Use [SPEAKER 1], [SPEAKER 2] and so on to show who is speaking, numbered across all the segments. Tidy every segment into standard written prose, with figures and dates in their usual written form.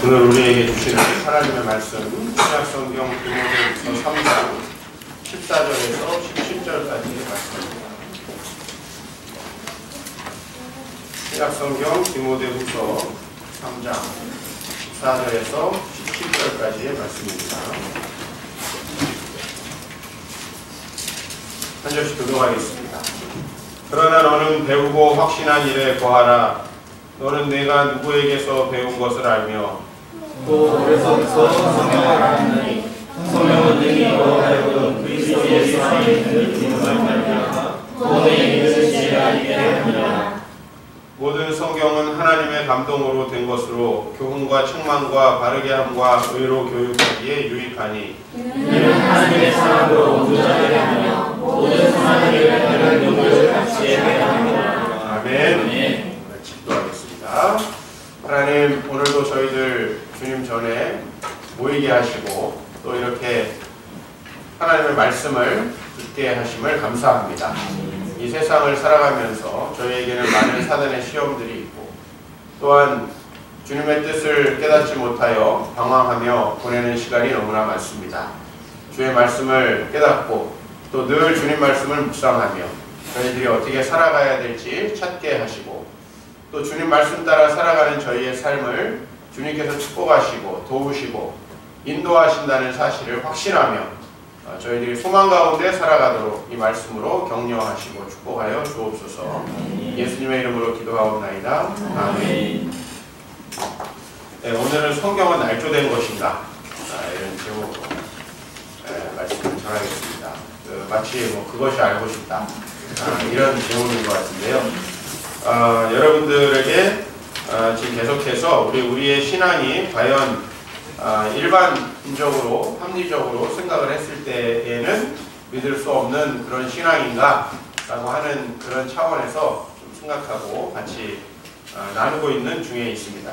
[SPEAKER 1] 오늘 우리에게 주시는 하나님의 말씀 신약성경 디모데후서 3장 14절에서 17절까지의 말씀입니다. 신약성경 디모데후서 3장 14절에서 17절까지의 말씀입니다. 한 절씩 교독하겠습니다. 그러나 너는 배우고 확신한 일에 거하라. 너는 내가 누구에게서 배운 것을 알며
[SPEAKER 2] 또 어려서부터 성경을 알았느니 성경은 능히 너로 하여금 그리스도 예수 안에 있는 믿음을 말미암아 구원에 이르는 지혜가 있게 하느니라.
[SPEAKER 1] 모든 성경은 하나님의 감동으로 된 것으로 교훈과 책망과 바르게 함과 의로 교육하기에 유익하니
[SPEAKER 2] 이는 하나님의 사랑으로 온전하게 하며 모든 선한 일을 하는 누구를 같이 해하느니라.
[SPEAKER 1] 아멘. 기도하겠습니다. 하나님, 오늘도 저희들 주님 전에 모이게 하시고 또 이렇게 하나님의 말씀을 듣게 하심을 감사합니다. 이 세상을 살아가면서 저희에게는 많은 사단의 시험들이 있고 또한 주님의 뜻을 깨닫지 못하여 방황하며 보내는 시간이 너무나 많습니다. 주의 말씀을 깨닫고 또 늘 주님 말씀을 묵상하며 저희들이 어떻게 살아가야 될지 찾게 하시고 또 주님 말씀 따라 살아가는 저희의 삶을 주님께서 축복하시고 도우시고 인도하신다는 사실을 확신하며 저희들이 소망 가운데 살아가도록 이 말씀으로 격려하시고 축복하여 주옵소서. 예수님의 이름으로 기도하옵나이다. 아멘. 네, 오늘은 성경은 날조된 것인가? 이런 제목으로 말씀을 전하겠습니다. 마치 그것이 알고 싶다. 이런 제목인 것 같은데요. 여러분들에게 지금 계속해서 우리의 신앙이 과연 일반적으로 합리적으로 생각을 했을 때에는 믿을 수 없는 그런 신앙인가 라고 하는 그런 차원에서 좀 생각하고 같이 나누고 있는 중에 있습니다.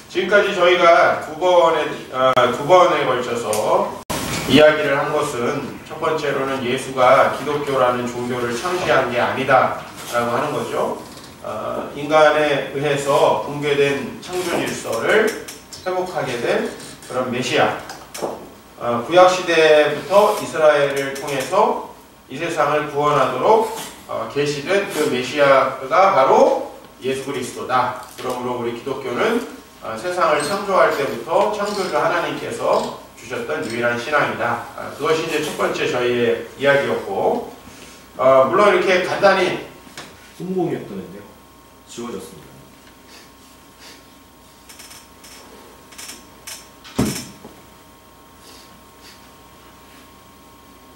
[SPEAKER 1] 지금까지 저희가 두 번에 걸쳐서 이야기를 한 것은 첫 번째로는 예수가 기독교라는 종교를 창시한 게 아니다 라고 하는 거죠. 인간에 의해서 붕괴된 창조 질서를 회복하게 된 그런 메시아, 구약시대부터 이스라엘을 통해서 이 세상을 구원하도록 계시된 그 메시아가 바로 예수 그리스도다. 그러므로 우리 기독교는 세상을 창조할 때부터 창조주 하나님께서 주셨던 유일한 신앙이다. 그것이 이제 첫 번째 저희의 이야기였고, 물론 이렇게 간단히
[SPEAKER 3] 손목이었다는데요. 지워졌습니다.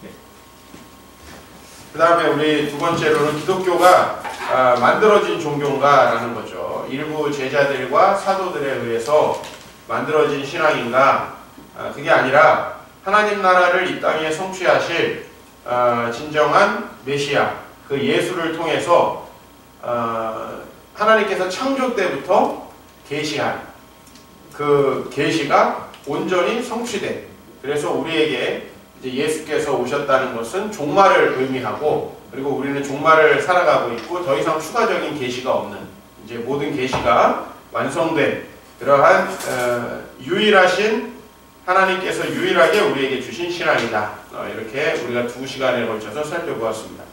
[SPEAKER 3] 네.
[SPEAKER 1] 그 다음에 우리 두 번째로는 기독교가 만들어진 종교인가라는 거죠. 일부 제자들과 사도들에 의해서 만들어진 신앙인가? 그게 아니라 하나님 나라를 이 땅에 성취하실 진정한 메시아, 그 예수를 통해서 하나님께서 창조 때부터 계시한 그 계시가 온전히 성취된, 그래서 우리에게 이제 예수께서 오셨다는 것은 종말을 의미하고, 그리고 우리는 종말을 살아가고 있고 더 이상 추가적인 계시가 없는, 이제 모든 계시가 완성된 그러한 유일하신 하나님께서 유일하게 우리에게 주신 신앙이다. 이렇게 우리가 2시간에 걸쳐서 살펴보았습니다.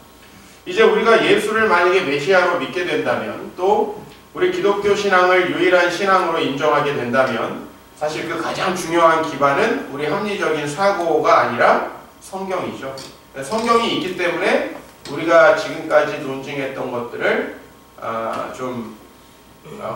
[SPEAKER 1] 이제 우리가 예수를 만약에 메시아로 믿게 된다면, 또 우리 기독교 신앙을 유일한 신앙으로 인정하게 된다면, 사실 그 가장 중요한 기반은 우리 합리적인 사고가 아니라 성경이죠. 성경이 있기 때문에 우리가 지금까지 논증했던 것들을 좀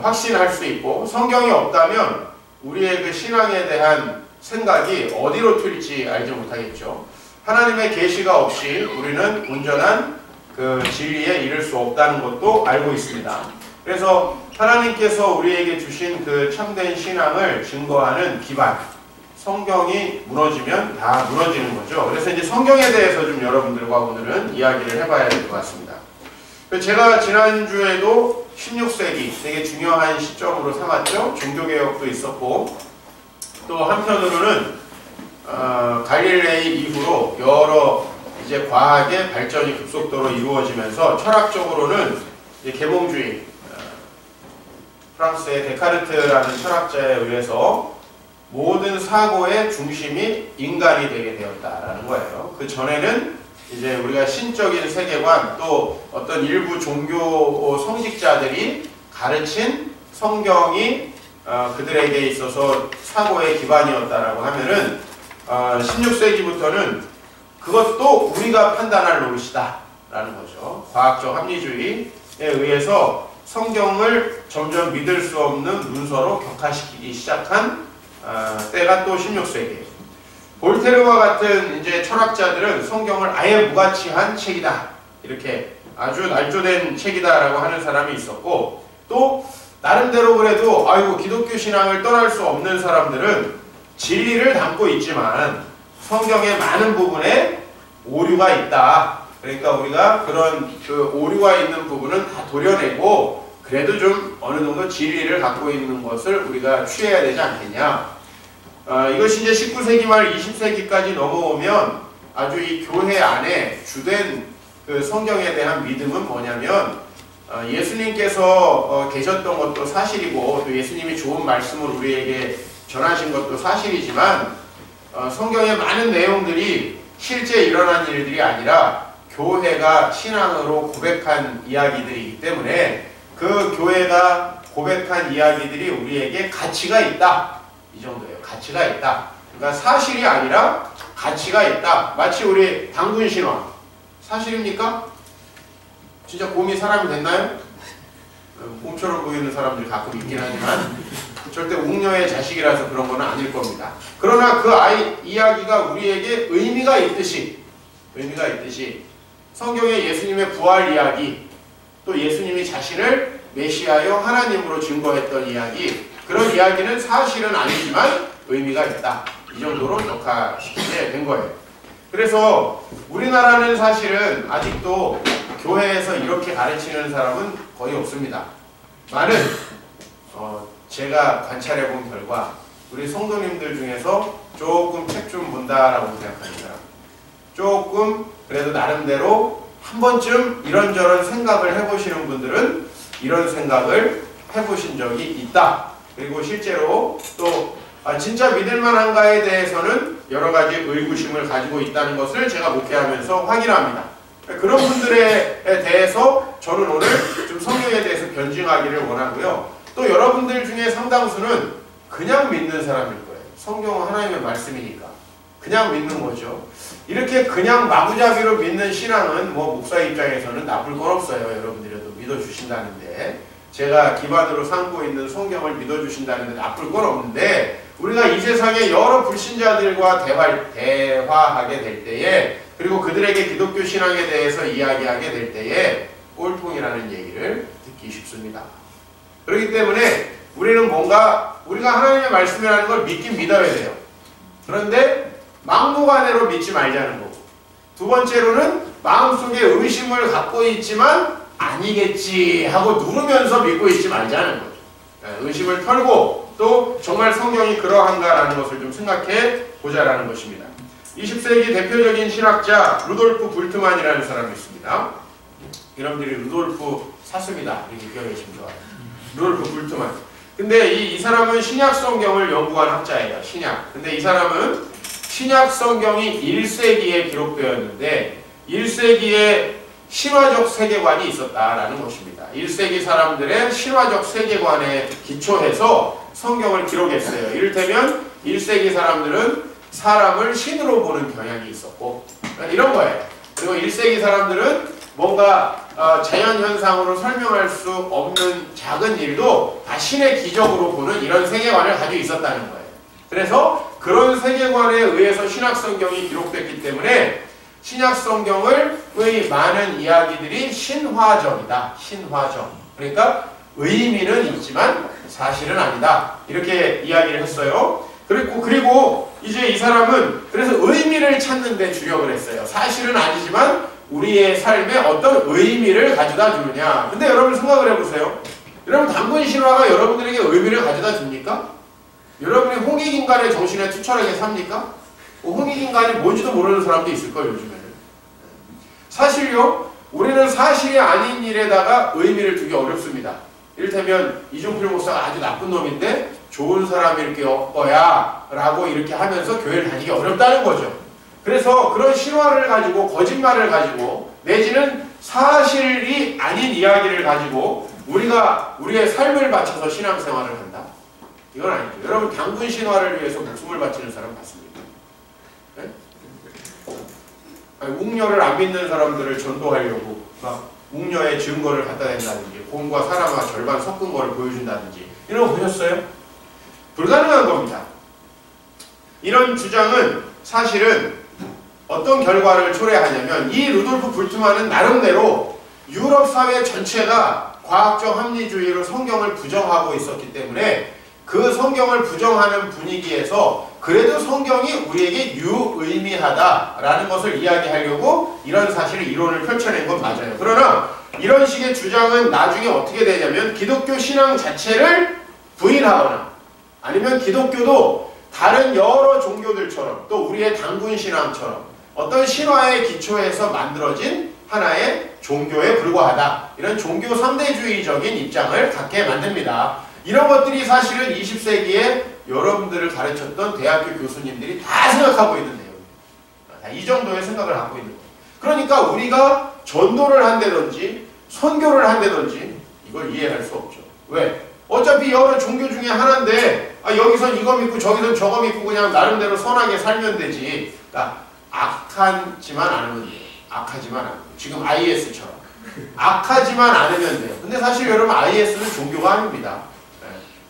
[SPEAKER 1] 확신할 수 있고, 성경이 없다면 우리의 그 신앙에 대한 생각이 어디로 튈지 알지 못하겠죠. 하나님의 계시가 없이 우리는 온전한 그 진리에 이를 수 없다는 것도 알고 있습니다. 그래서 하나님께서 우리에게 주신 그 참된 신앙을 증거하는 기반, 성경이 무너지면 다 무너지는 거죠. 그래서 이제 성경에 대해서 좀 여러분들과 오늘은 이야기를 해봐야 될 것 같습니다. 제가 지난주에도 16세기 되게 중요한 시점으로 삼았죠. 종교개혁도 있었고, 또 한편으로는 갈릴레이 이후로 여러 이제 과학의 발전이 급속도로 이루어지면서 철학적으로는 이제 계몽주의, 프랑스의 데카르트라는 철학자에 의해서 모든 사고의 중심이 인간이 되게 되었다라는 거예요. 그 전에는 이제 우리가 신적인 세계관 또 어떤 일부 종교 성직자들이 가르친 성경이 그들에게 있어서 사고의 기반이었다라고 하면은 16세기부터는 그것도 우리가 판단할 노릇이다 라는 거죠. 과학적 합리주의에 의해서 성경을 점점 믿을 수 없는 문서로 격화시키기 시작한 때가 또 16세기예요. 볼테르와 같은 이제 철학자들은 성경을 아예 무가치한 책이다 이렇게 아주 날조된 책이다라고 하는 사람이 있었고, 또 나름대로 그래도 아이고 기독교 신앙을 떠날 수 없는 사람들은 진리를 담고 있지만 성경의 많은 부분에 오류가 있다. 그러니까 우리가 그런 그 오류가 있는 부분은 다 도려내고 그래도 좀 어느 정도 진리를 갖고 있는 것을 우리가 취해야 되지 않겠냐. 이것이 이제 19세기 말 20세기까지 넘어오면 아주 이 교회 안에 주된 그 성경에 대한 믿음은 뭐냐면 예수님께서 계셨던 것도 사실이고 또 예수님이 좋은 말씀을 우리에게 전하신 것도 사실이지만 성경의 많은 내용들이 실제 일어난 일들이 아니라 교회가 신앙으로 고백한 이야기들이기 때문에 그 교회가 고백한 이야기들이 우리에게 가치가 있다. 이 정도예요. 가치가 있다. 그러니까 사실이 아니라 가치가 있다. 마치 우리 당군 신화. 사실입니까? 진짜 곰이 사람이 됐나요? 곰처럼 보이는 사람들이 가끔 있긴 하지만 절대 웅녀의 자식이라서 그런 건 아닐 겁니다. 그러나 그 이야기가 우리에게 의미가 있듯이 성경의 예수님의 부활 이야기, 또 예수님이 자신을 메시아여 하나님으로 증거했던 이야기, 그런 이야기는 사실은 아니지만 의미가 있다. 이 정도로 격화시키게 된 거예요. 그래서 우리나라는 사실은 아직도 교회에서 이렇게 가르치는 사람은 거의 없습니다. 많은 제가 관찰해 본 결과 우리 성도님들 중에서 조금 책 좀 본다라고 생각하는 사람, 조금 그래도 나름대로 한 번쯤 이런저런 생각을 해보시는 분들은 이런 생각을 해보신 적이 있다. 그리고 실제로 또 진짜 믿을만한가에 대해서는 여러 가지 의구심을 가지고 있다는 것을 제가 목회하면서 확인합니다. 그런 분들에 대해서 저는 오늘 좀 성경에 대해서 변증하기를 원하고요. 또 여러분들 중에 상당수는 그냥 믿는 사람일 거예요. 성경은 하나님의 말씀이니까 그냥 믿는 거죠. 이렇게 그냥 마구잡이로 믿는 신앙은 뭐 목사 입장에서는 나쁠 건 없어요. 여러분들이라도 믿어주신다는데, 제가 기반으로 삼고 있는 성경을 믿어주신다는데 나쁠 건 없는데, 우리가 이 세상에 여러 불신자들과 대화하게 될 때에, 그리고 그들에게 기독교 신앙에 대해서 이야기하게 될 때에 꼴통이라는 얘기를 듣기 쉽습니다. 그렇기 때문에 우리는 뭔가 우리가 하나님의 말씀이라는 걸 믿긴 믿어야 돼요. 그런데 막무가내로 믿지 말자는 거고, 두 번째로는 마음속에 의심을 갖고 있지만 아니겠지 하고 누르면서 믿고 있지 말자는 거죠. 의심을 털고 또 정말 성경이 그러한가라는 것을 좀 생각해 보자라는 것입니다. 20세기 대표적인 신학자 루돌프 불트만이라는 사람이 있습니다. 여러분들이 루돌프 사슴이다 이렇게 기억해 주시면 좋아요. 루돌프 불트만. 근데 이 사람은 신약 성경을 연구한 학자예요. 신약. 근데 이 사람은 신약 성경이 1세기에 기록되었는데 1세기에 신화적 세계관이 있었다라는 것입니다. 1세기 사람들의 신화적 세계관에 기초해서 성경을 기록했어요. 이를테면 1세기 사람들은 사람을 신으로 보는 경향이 있었고 이런 거예요. 그리고 1세기 사람들은 뭔가 자연현상으로 설명할 수 없는 작은 일도 다 신의 기적으로 보는 이런 세계관을 가지고 있었다는 거예요. 그래서 그런 세계관에 의해서 신약성경이 기록됐기 때문에 신약성경의 많은 이야기들이 신화적이다. 신화적. 그러니까 의미는 있지만 사실은 아니다. 이렇게 이야기를 했어요. 그리고 이제 이 사람은 그래서 의미를 찾는 데 주력을 했어요. 사실은 아니지만 우리의 삶에 어떤 의미를 가져다 주느냐. 근데 여러분 생각을 해보세요. 여러분 당군 신화가 여러분들에게 의미를 가져다 줍니까? 여러분이 홍익인간의 정신에 투철하게 삽니까? 홍익인간이 뭔지도 모르는 사람도 있을 거예요. 요즘에는. 사실요. 우리는 사실이 아닌 일에다가 의미를 두기 어렵습니다. 이를테면 이종필 목사가 아주 나쁜 놈인데 좋은 사람이 이렇게 엮어야 라고 이렇게 하면서 교회를 다니기 어렵다는 거죠. 그래서 그런 신화를 가지고 거짓말을 가지고 내지는 사실이 아닌 이야기를 가지고 우리가 우리의 삶을 바쳐서 신앙생활을 한다? 이건 아니죠. 여러분 당군 신화를 위해서 목숨을 바치는 사람 봤습니까? 네? 아니, 웅녀를 안 믿는 사람들을 전도하려고 막 웅녀의 증거를 갖다 댄다든지 곰과 사람과 절반 섞은 거를 보여준다든지 이런 거 보셨어요? 불가능한 겁니다. 이런 주장은 사실은 어떤 결과를 초래하냐면 이 루돌프 불트만은 나름대로 유럽 사회 전체가 과학적 합리주의로 성경을 부정하고 있었기 때문에 그 성경을 부정하는 분위기에서 그래도 성경이 우리에게 유의미하다라는 것을 이야기하려고 이런 사실을 이론을 펼쳐낸 건 맞아요. 그러나 이런 식의 주장은 나중에 어떻게 되냐면 기독교 신앙 자체를 부인하거나 아니면 기독교도 다른 여러 종교들처럼 또 우리의 당군 신앙처럼 어떤 신화의 기초에서 만들어진 하나의 교에 불과하다. 이런 종교 상대주의적인 입장을 갖게 만듭니다. 이런 것들이 사실은 20세기에 여러분들을 가르쳤던 대학교 교수님들이 다 생각하고 있는 내용입니다. 이 정도의 생각을 갖고 있는 거예요. 그러니까 우리가 전도를 한다든지 선교를 한다든지 이걸 이해할 수 없죠. 왜? 어차피 여러 종교 중에 하나인데 여기선 이거 믿고 저기선 저거 믿고 그냥 나름대로 선하게 살면 되지. 그러니까 악하지만 않으면 돼요. 악하지만 않으면. 지금 IS처럼. 악하지만 않으면 돼요. 근데 사실 여러분 IS는 종교가 아닙니다.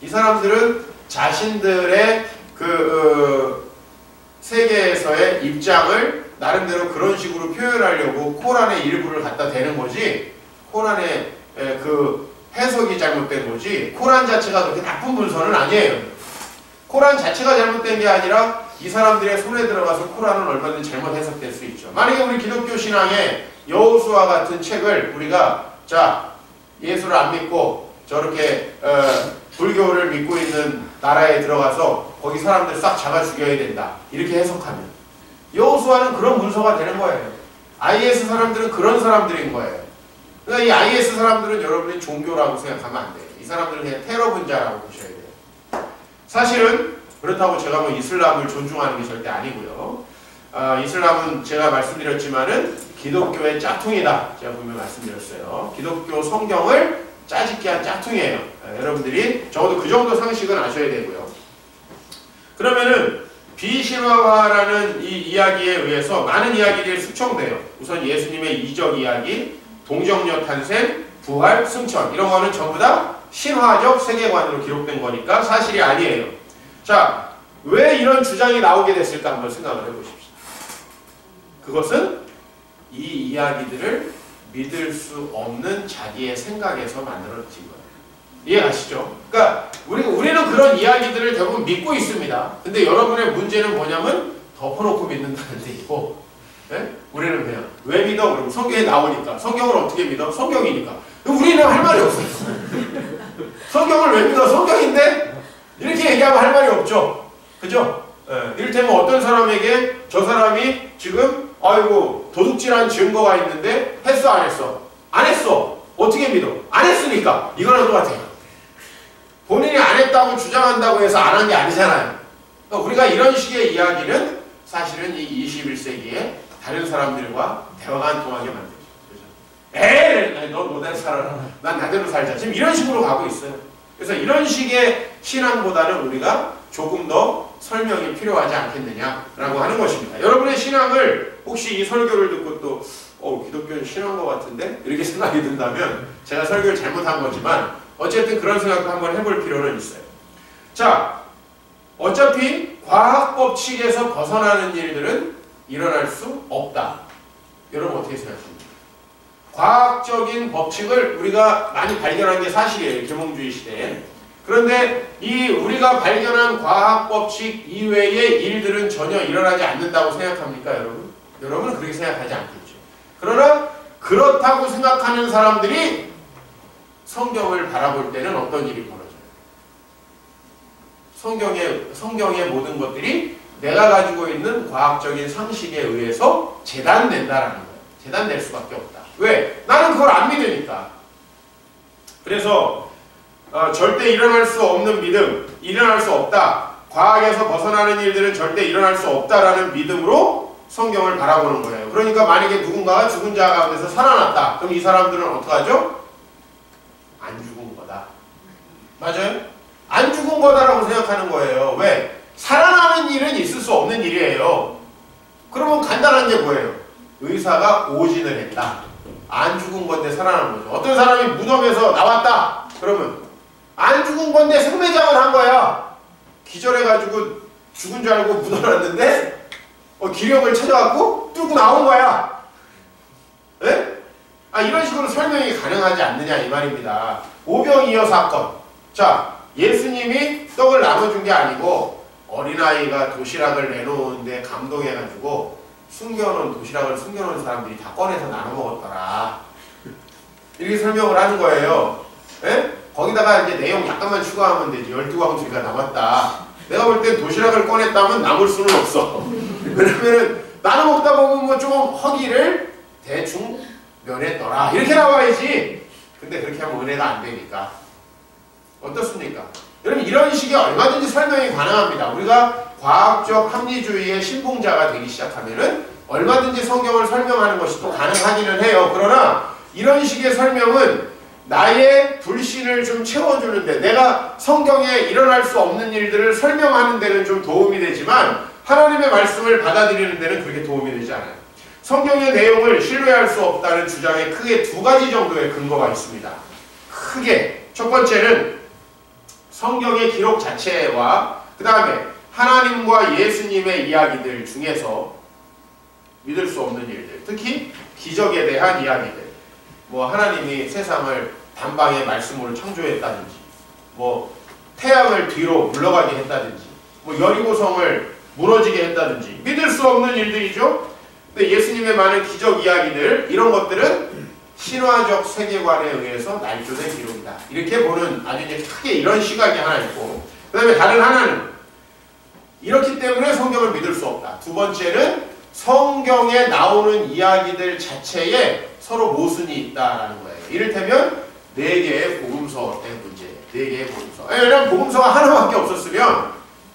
[SPEAKER 1] 이 사람들은 자신들의 세계에서의 입장을 나름대로 그런 식으로 표현하려고 코란의 일부를 갖다 대는 거지 코란의 해석이 잘못된 거지 코란 자체가 그렇게 나쁜 문서는 아니에요. 코란 자체가 잘못된 게 아니라 이 사람들의 손에 들어가서 코란은 얼마든지 잘못 해석될 수 있죠. 만약에 우리 기독교 신앙에 여호수아 같은 책을 우리가 자 예수를 안 믿고 저렇게 불교를 믿고 있는 나라에 들어가서 거기 사람들 싹 잡아 죽여야 된다. 이렇게 해석하면 여호수아는 그런 문서가 되는 거예요. IS 사람들은 그런 사람들인 거예요. 그러니까 이 IS 사람들은 여러분이 종교라고 생각하면 안 돼요. 이 사람들은 그냥 테러 분자라고 보셔야 돼요. 사실은 그렇다고 제가 뭐 이슬람을 존중하는 게 절대 아니고요. 이슬람은 제가 말씀드렸지만은 기독교의 짝퉁이다. 제가 분명히 말씀드렸어요. 기독교 성경을 짜집기 한 짝퉁이에요. 여러분들이 적어도 그 정도 상식은 아셔야 되고요. 그러면은 비신화화라는 이 이야기에 의해서 많은 이야기들이 숙청돼요. 우선 예수님의 이적 이야기, 동정녀 탄생, 부활, 승천 이런 거는 전부 다 신화적 세계관으로 기록된 거니까 사실이 아니에요. 자, 왜 이런 주장이 나오게 됐을까 한번 생각을 해보십시오. 그것은 이 이야기들을 믿을 수 없는 자기의 생각에서 만들어진 거예요. 이해가시죠? 그러니까 우리는 그런 이야기들을 대부분 믿고 있습니다. 근데 여러분의 문제는 뭐냐면 덮어놓고 믿는다는 얘기고 네? 우리는 그냥 왜 믿어? 그러면 성경에 나오니까. 성경을 어떻게 믿어? 성경이니까. 우리는 할 말이 없어요. 성경을 왜 믿어? 성경인데? 이렇게 얘기하면 할 말이 없죠. 그죠? 예, 이를테면 어떤 사람에게 저 사람이 지금 아이고 도둑질한 증거가 있는데 했어 안 했어? 안 했어. 어떻게 믿어? 안 했으니까. 이거랑 똑같아요. 본인이 안 했다고 주장한다고 해서 안 한 게 아니잖아요. 그러니까 우리가 이런 식의 이야기는 사실은 이 21세기에 다른 사람들과 대화가 안 통하게 만들죠. 에이, 너 너대로 살아라. 난 나대로 살자. 지금 이런 식으로 가고 있어요. 그래서 이런 식의 신앙보다는 우리가 조금 더 설명이 필요하지 않겠느냐라고 하는 것입니다. 여러분의 신앙을 혹시 이 설교를 듣고 또 기독교는 신한 것 같은데? 이렇게 생각이 든다면 제가 설교를 잘못한 거지만 어쨌든 그런 생각도 한번 해볼 필요는 있어요. 자, 어차피 과학 법칙에서 벗어나는 일들은 일어날 수 없다. 여러분 어떻게 생각하십니까? 과학적인 법칙을 우리가 많이 발견한 게 사실이에요. 계몽주의 시대에. 그런데 이 우리가 발견한 과학 법칙 이외의 일들은 전혀 일어나지 않는다고 생각합니까, 여러분? 여러분은 그렇게 생각하지 않겠죠. 그러나 그렇다고 생각하는 사람들이 성경을 바라볼 때는 어떤 일이 벌어져요? 성경의 모든 것들이 내가 가지고 있는 과학적인 상식에 의해서 재단된다라는 거예요. 재단될 수밖에 없다. 왜? 나는 그걸 안 믿으니까. 그래서 절대 일어날 수 없는 믿음, 일어날 수 없다. 과학에서 벗어나는 일들은 절대 일어날 수 없다라는 믿음으로 성경을 바라보는 거예요. 그러니까 만약에 누군가가 죽은 자 가운데서 살아났다. 그럼 이 사람들은 어떡하죠? 안 죽은 거다. 맞아요? 안 죽은 거다라고 생각하는 거예요. 왜? 살아나는 일은 있을 수 없는 일이에요. 그러면 간단한 게 뭐예요? 의사가 오진을 했다. 안 죽은 건데 살아난 거죠. 어떤 사람이 무덤에서 나왔다. 그러면 안 죽은 건데 생매장을 한 거야. 기절해가지고 죽은 줄 알고 묻어놨는데 기력을 찾아갖고 뚫고 나온 거야. 예? 이런 식으로 설명이 가능하지 않느냐 이 말입니다. 오병이어 사건. 자, 예수님이 떡을 나눠준 게 아니고 어린아이가 도시락을 내놓는데 감동해가지고 도시락을 숨겨놓은 사람들이 다 꺼내서 나눠 먹었더라. 이렇게 설명을 하는 거예요. 예? 거기다가 이제 내용 약간만 추가하면 되지. 12광주리가 남았다. 내가 볼 땐 도시락을 꺼냈다면 남을 수는 없어. 왜냐면은 나눠 먹다 보면 뭐 좀 허기를 대충 면했더라. 이렇게 나와야지. 근데 그렇게 하면 은혜가 안 되니까. 어떻습니까? 여러분 이런 식의 얼마든지 설명이 가능합니다. 우리가 과학적 합리주의의 신봉자가 되기 시작하면은 얼마든지 성경을 설명하는 것이 또 가능하기는 해요. 그러나 이런 식의 설명은 나의 불신을 좀 채워주는데 내가 성경에 일어날 수 없는 일들을 설명하는 데는 좀 도움이 되지만 하나님의 말씀을 받아들이는 데는 그렇게 도움이 되지 않아요. 성경의 내용을 신뢰할 수 없다는 주장에 크게 두 가지 정도의 근거가 있습니다. 크게 첫 번째는 성경의 기록 자체와 그 다음에 하나님과 예수님의 이야기들 중에서 믿을 수 없는 일들, 특히 기적에 대한 이야기들, 뭐 하나님이 세상을 단방에 말씀으로 창조했다든지, 뭐 태양을 뒤로 물러가게 했다든지, 뭐 여리고성을 무너지게 했다든지 믿을 수 없는 일들이죠. 근데 예수님의 많은 기적 이야기들, 이런 것들은 신화적 세계관에 의해서 날조된 기록이다. 이렇게 보는 아주 이제 크게 이런 시각이 하나 있고, 그 다음에 다른 하나는 이렇기 때문에 성경을 믿을 수 없다. 두 번째는 성경에 나오는 이야기들 자체에 서로 모순이 있다라는 거예요. 이를테면 4개의 복음서의 문제, 4개의 복음서. 왜냐하면 복음서가 하나밖에 없었으면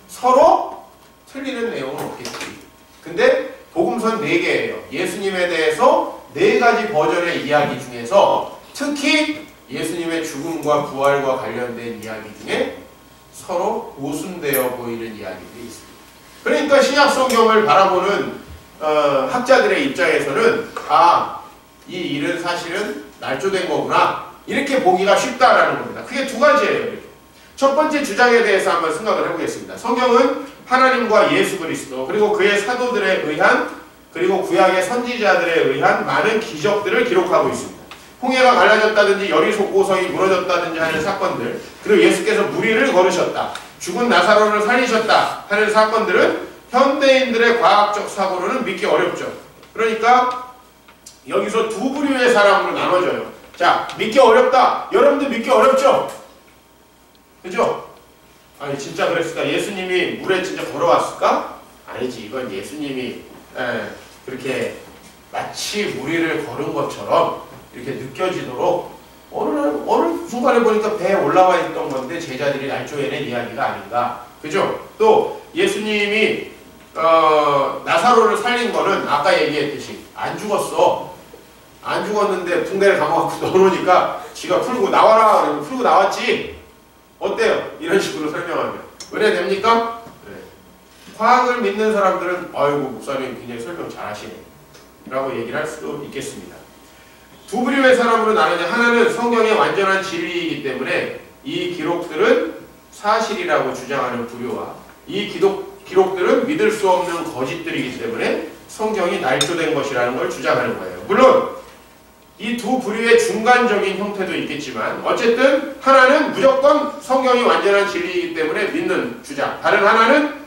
[SPEAKER 1] 서로 틀리는 내용은 없겠지. 근데 복음서는 4개예요. 예수님에 대해서 4가지 버전의 이야기 중에서 특히 예수님의 죽음과 부활과 관련된 이야기 중에 서로 모순되어 보이는 이야기들이 있습니다. 그러니까 신약 성경을 바라보는 학자들의 입장에서는 이 일은 사실은 날조된 거구나 이렇게 보기가 쉽다라는 겁니다. 크게 두 가지예요. 이렇게. 첫 번째 주장에 대해서 한번 생각을 해보겠습니다. 성경은 하나님과 예수 그리스도 그리고 그의 사도들에 의한 그리고 구약의 선지자들에 의한 많은 기적들을 기록하고 있습니다. 홍해가 갈라졌다든지 여리고성이 무너졌다든지 하는 사건들, 그리고 예수께서 무리를 걸으셨다, 죽은 나사로를 살리셨다 하는 사건들은 현대인들의 과학적 사고로는 믿기 어렵죠. 그러니까 여기서 두 부류의 사람으로 나눠져요. 자, 믿기 어렵다. 여러분들 믿기 어렵죠? 그죠? 아니 진짜 그랬을까? 예수님이 물에 진짜 걸어왔을까? 아니지. 이건 예수님이 그렇게 마치 무리를 걸은 것처럼 이렇게 느껴지도록 어느 순간에 보니까 배에 올라와 있던 건데 제자들이 날조해낸 이야기가 아닌가. 그죠? 또 예수님이 나사로를 살린 거는 아까 얘기했듯이 안 죽었어. 안 죽었는데 붕대를 감아갖고 넣어놓으니까 지가 풀고 나와라 그러면 풀고 나왔지. 어때요? 이런 식으로 설명하면 은혜됩니까? 네. 과학을 믿는 사람들은 아이고 목사님 굉장히 설명 잘하시네 라고 얘기를 할 수도 있겠습니다. 두 부류의 사람으로 나누자. 하나는 성경의 완전한 진리이기 때문에 이 기록들은 사실이라고 주장하는 부류와 이 기록들은 믿을 수 없는 거짓들이기 때문에 성경이 날조된 것이라는 걸 주장하는 거예요. 물론 이 두 부류의 중간적인 형태도 있겠지만 어쨌든 하나는 무조건 성경이 완전한 진리이기 때문에 믿는 주장, 다른 하나는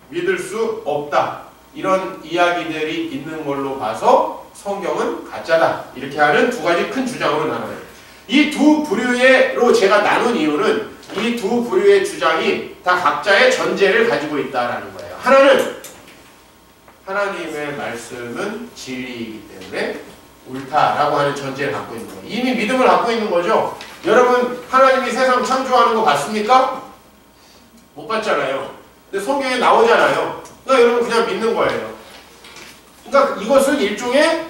[SPEAKER 1] 믿을 수 없다. 이런 이야기들이 있는 걸로 봐서 성경은 가짜다. 이렇게 하는 두 가지 큰 주장으로 나눠요. 이 두 부류로 제가 나눈 이유는 이 두 부류의 주장이 다 각자의 전제를 가지고 있다는 거예요. 하나는 하나님의 말씀은 진리이기 때문에 옳다라고 하는 전제를 갖고 있는 거예요. 이미 믿음을 갖고 있는 거죠. 여러분 하나님이 세상 창조하는 거 봤습니까? 못 봤잖아요. 근데 성경에 나오잖아요. 그러니까 여러분 그냥 믿는 거예요. 그러니까 이것은 일종의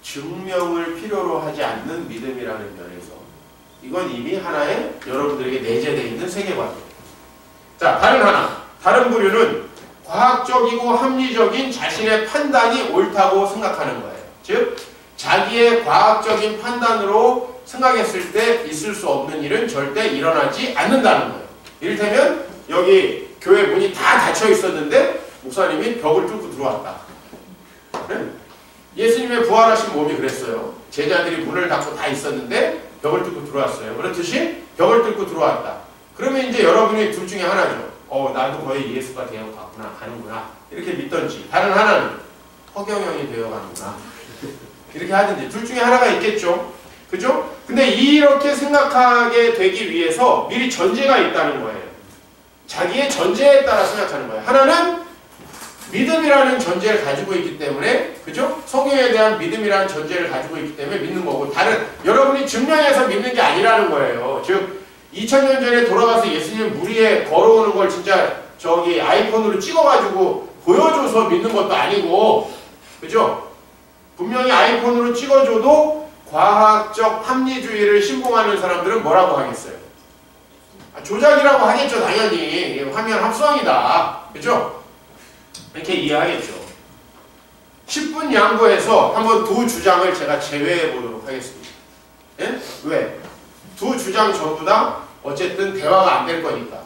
[SPEAKER 1] 증명을 필요로 하지 않는 믿음이라는 면에서 이건 이미 하나의 여러분들에게 내재되어 있는 세계관이에요. 자, 다른 부류는 과학적이고 합리적인 자신의 판단이 옳다고 생각하는 거예요. 즉 자기의 과학적인 판단으로 생각했을 때 있을 수 없는 일은 절대 일어나지 않는다는 거예요. 이를테면 여기 교회 문이 다 닫혀 있었는데 목사님이 벽을 뚫고 들어왔다. 네? 예수님의 부활하신 몸이 그랬어요. 제자들이 문을 닫고 다 있었는데 벽을 뚫고 들어왔어요. 그렇듯이 벽을 뚫고 들어왔다. 그러면 이제 여러분이 둘 중에 하나죠. 나도 거의 예수가 되어 가는구나. 이렇게 믿던지. 다른 하나는 허경영이 되어 가는구나. 이렇게 하든지. 둘 중에 하나가 있겠죠. 그죠? 근데 이렇게 생각하게 되기 위해서 미리 전제가 있다는 거예요. 자기의 전제에 따라 생각하는 거예요. 하나는 믿음이라는 전제를 가지고 있기 때문에, 그죠? 성경에 대한 믿음이라는 전제를 가지고 있기 때문에 믿는 거고, 다른, 여러분이 증명해서 믿는 게 아니라는 거예요. 즉, 2000년 전에 돌아가서 예수님 물 위에 걸어오는 걸 진짜 저기 아이폰으로 찍어가지고 보여줘서 믿는 것도 아니고, 그죠? 분명히 아이폰으로 찍어줘도 과학적 합리주의를 신봉하는 사람들은 뭐라고 하겠어요? 조작이라고 하겠죠, 당연히. 화면 합성이다. 그죠? 이렇게 이해하겠죠. 10분 양보해서 한번 두 주장을 제가 제외해 보도록 하겠습니다. 예? 왜? 두 주장 전부 다 어쨌든 대화가 안 될 거니까.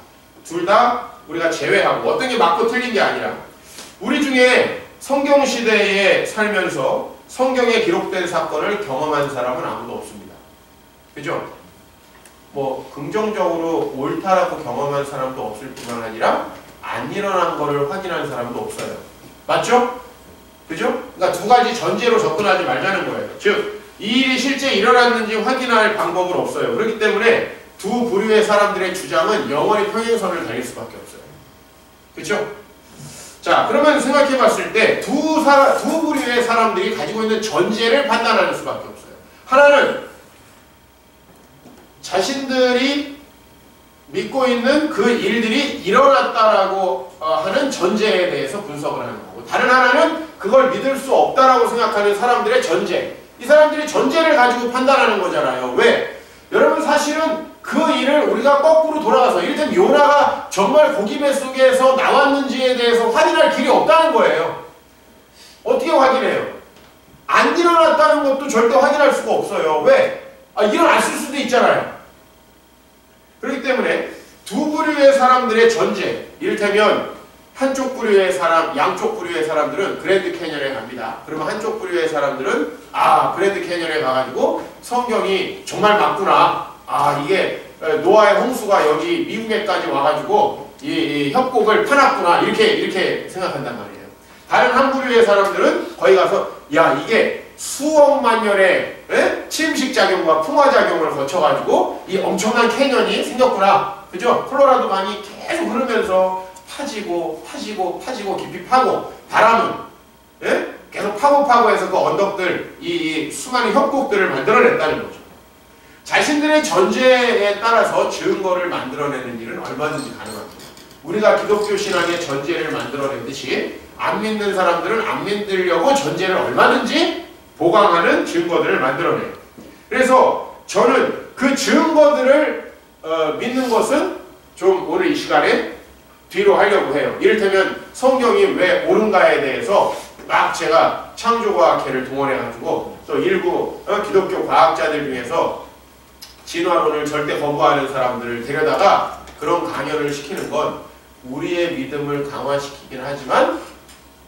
[SPEAKER 1] 둘 다 우리가 제외하고, 어떤 게 맞고 틀린 게 아니라, 우리 중에 성경 시대에 살면서 성경에 기록된 사건을 경험한 사람은 아무도 없습니다. 그죠? 뭐 긍정적으로 옳다라고 경험한 사람도 없을 뿐만 아니라 안 일어난 거를 확인한 사람도 없어요. 맞죠? 그죠? 그러니까 두 가지 전제로 접근하지 말자는 거예요. 즉, 이 일이 실제 일어났는지 확인할 방법은 없어요. 그렇기 때문에 두 부류의 사람들의 주장은 영원히 평행선을 달릴 수밖에 없어요. 그죠? 자, 그러면 생각해 봤을 때 두 부류의 사람들이 가지고 있는 전제를 판단하는 수밖에 없어요. 하나는 자신들이 믿고 있는 그 일들이 일어났다라고 하는 전제에 대해서 분석을 하는 거고, 다른 하나는 그걸 믿을 수 없다라고 생각하는 사람들의 전제. 이 사람들이 전제를 가지고 판단하는 거잖아요. 왜? 여러분, 사실은 그 일을 우리가 거꾸로 돌아가서, 이를테면 요나가 정말 고기 뱃속에서 나왔는지에 대해서 확인할 길이 없다는 거예요. 어떻게 확인해요? 안 일어났다는 것도 절대 확인할 수가 없어요. 왜? 일어났을 수도 있잖아요. 그렇기 때문에 두 부류의 사람들의 전제, 이를테면 한쪽 부류의 사람, 양쪽 부류의 사람들은 그랜드 캐년에 갑니다. 그러면 한쪽 부류의 사람들은 그랜드 캐년에 가가지고 성경이 정말 맞구나. 이게 노아의 홍수가 여기 미국에까지 와가지고 이 협곡을 파놨구나. 이렇게 생각한단 말이에요. 다른 한 부류의 사람들은 거기 가서 이게 수억만 년의 침식작용과 풍화작용을 거쳐가지고 이 엄청난 캐년이 생겼구나. 그죠? 콜로라도 강이 계속 흐르면서 파지고 깊이 파고, 바람은 계속 파고 해서 그 언덕들, 이 수많은 협곡들을 만들어냈다는 거죠. 자신들의 전제에 따라서 증거를 만들어내는 일은 얼마든지 가능합니다. 우리가 기독교 신앙의 전제를 만들어내듯이 안 믿는 사람들은 안 믿으려고 전제를 얼마든지 보강하는 증거들을 만들어내요. 그래서 저는 그 증거들을 믿는 것은 좀 오늘 이 시간에 뒤로 하려고 해요. 이를테면 성경이 왜 옳은가에 대해서 막 제가 창조과학회를 동원해가지고 또 일부 기독교 과학자들 중에서 진화론을 절대 거부하는 사람들을 데려다가 그런 강연을 시키는 건 우리의 믿음을 강화시키긴 하지만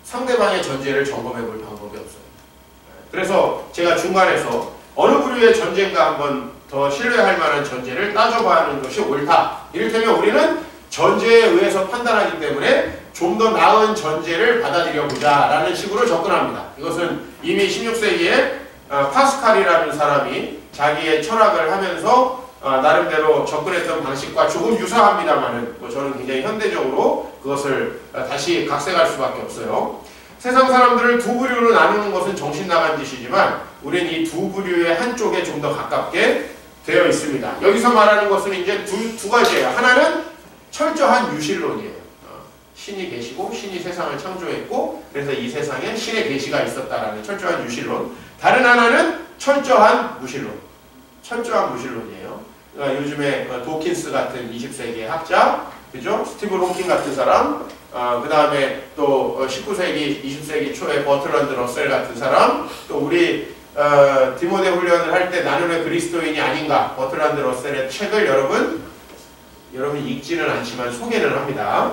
[SPEAKER 1] 상대방의 전제를 점검해 볼 방법이 없어요. 그래서 제가 중간에서 어느 부류의 전제인가 한번 더 신뢰할 만한 전제를 따져봐야 것이 옳다. 이를테면 우리는 전제에 의해서 판단하기 때문에 좀 더 나은 전제를 받아들여보자 라는 식으로 접근합니다. 이것은 이미 16세기에 파스칼이라는 사람이 자기의 철학을 하면서 나름대로 접근했던 방식과 조금 유사합니다만은 저는 굉장히 현대적으로 그것을 다시 각색할 수밖에 없어요. 세상 사람들을 두 부류로 나누는 것은 정신 나간 짓이지만 우리는 이 두 부류의 한쪽에 좀 더 가깝게 되어 있습니다. 여기서 말하는 것은 이제 두 가지예요. 하나는 철저한 유실론이에요. 신이 계시고 신이 세상을 창조했고 그래서 이 세상에 신의 계시가 있었다라는 철저한 유실론. 다른 하나는 철저한 무실론. 철저한 무실론이에요. 그러니까 요즘에 도킨스 같은 20세기의 학자, 그죠? 스티븐 호킹 같은 사람, 그 다음에 또 19세기, 20세기 초에 버트런드 러셀 같은 사람, 또 우리 디모데 훈련을 할 때 나는 왜 그리스도인이 아닌가, 버트런드 러셀의 책을 여러분 읽지는 않지만 소개를 합니다.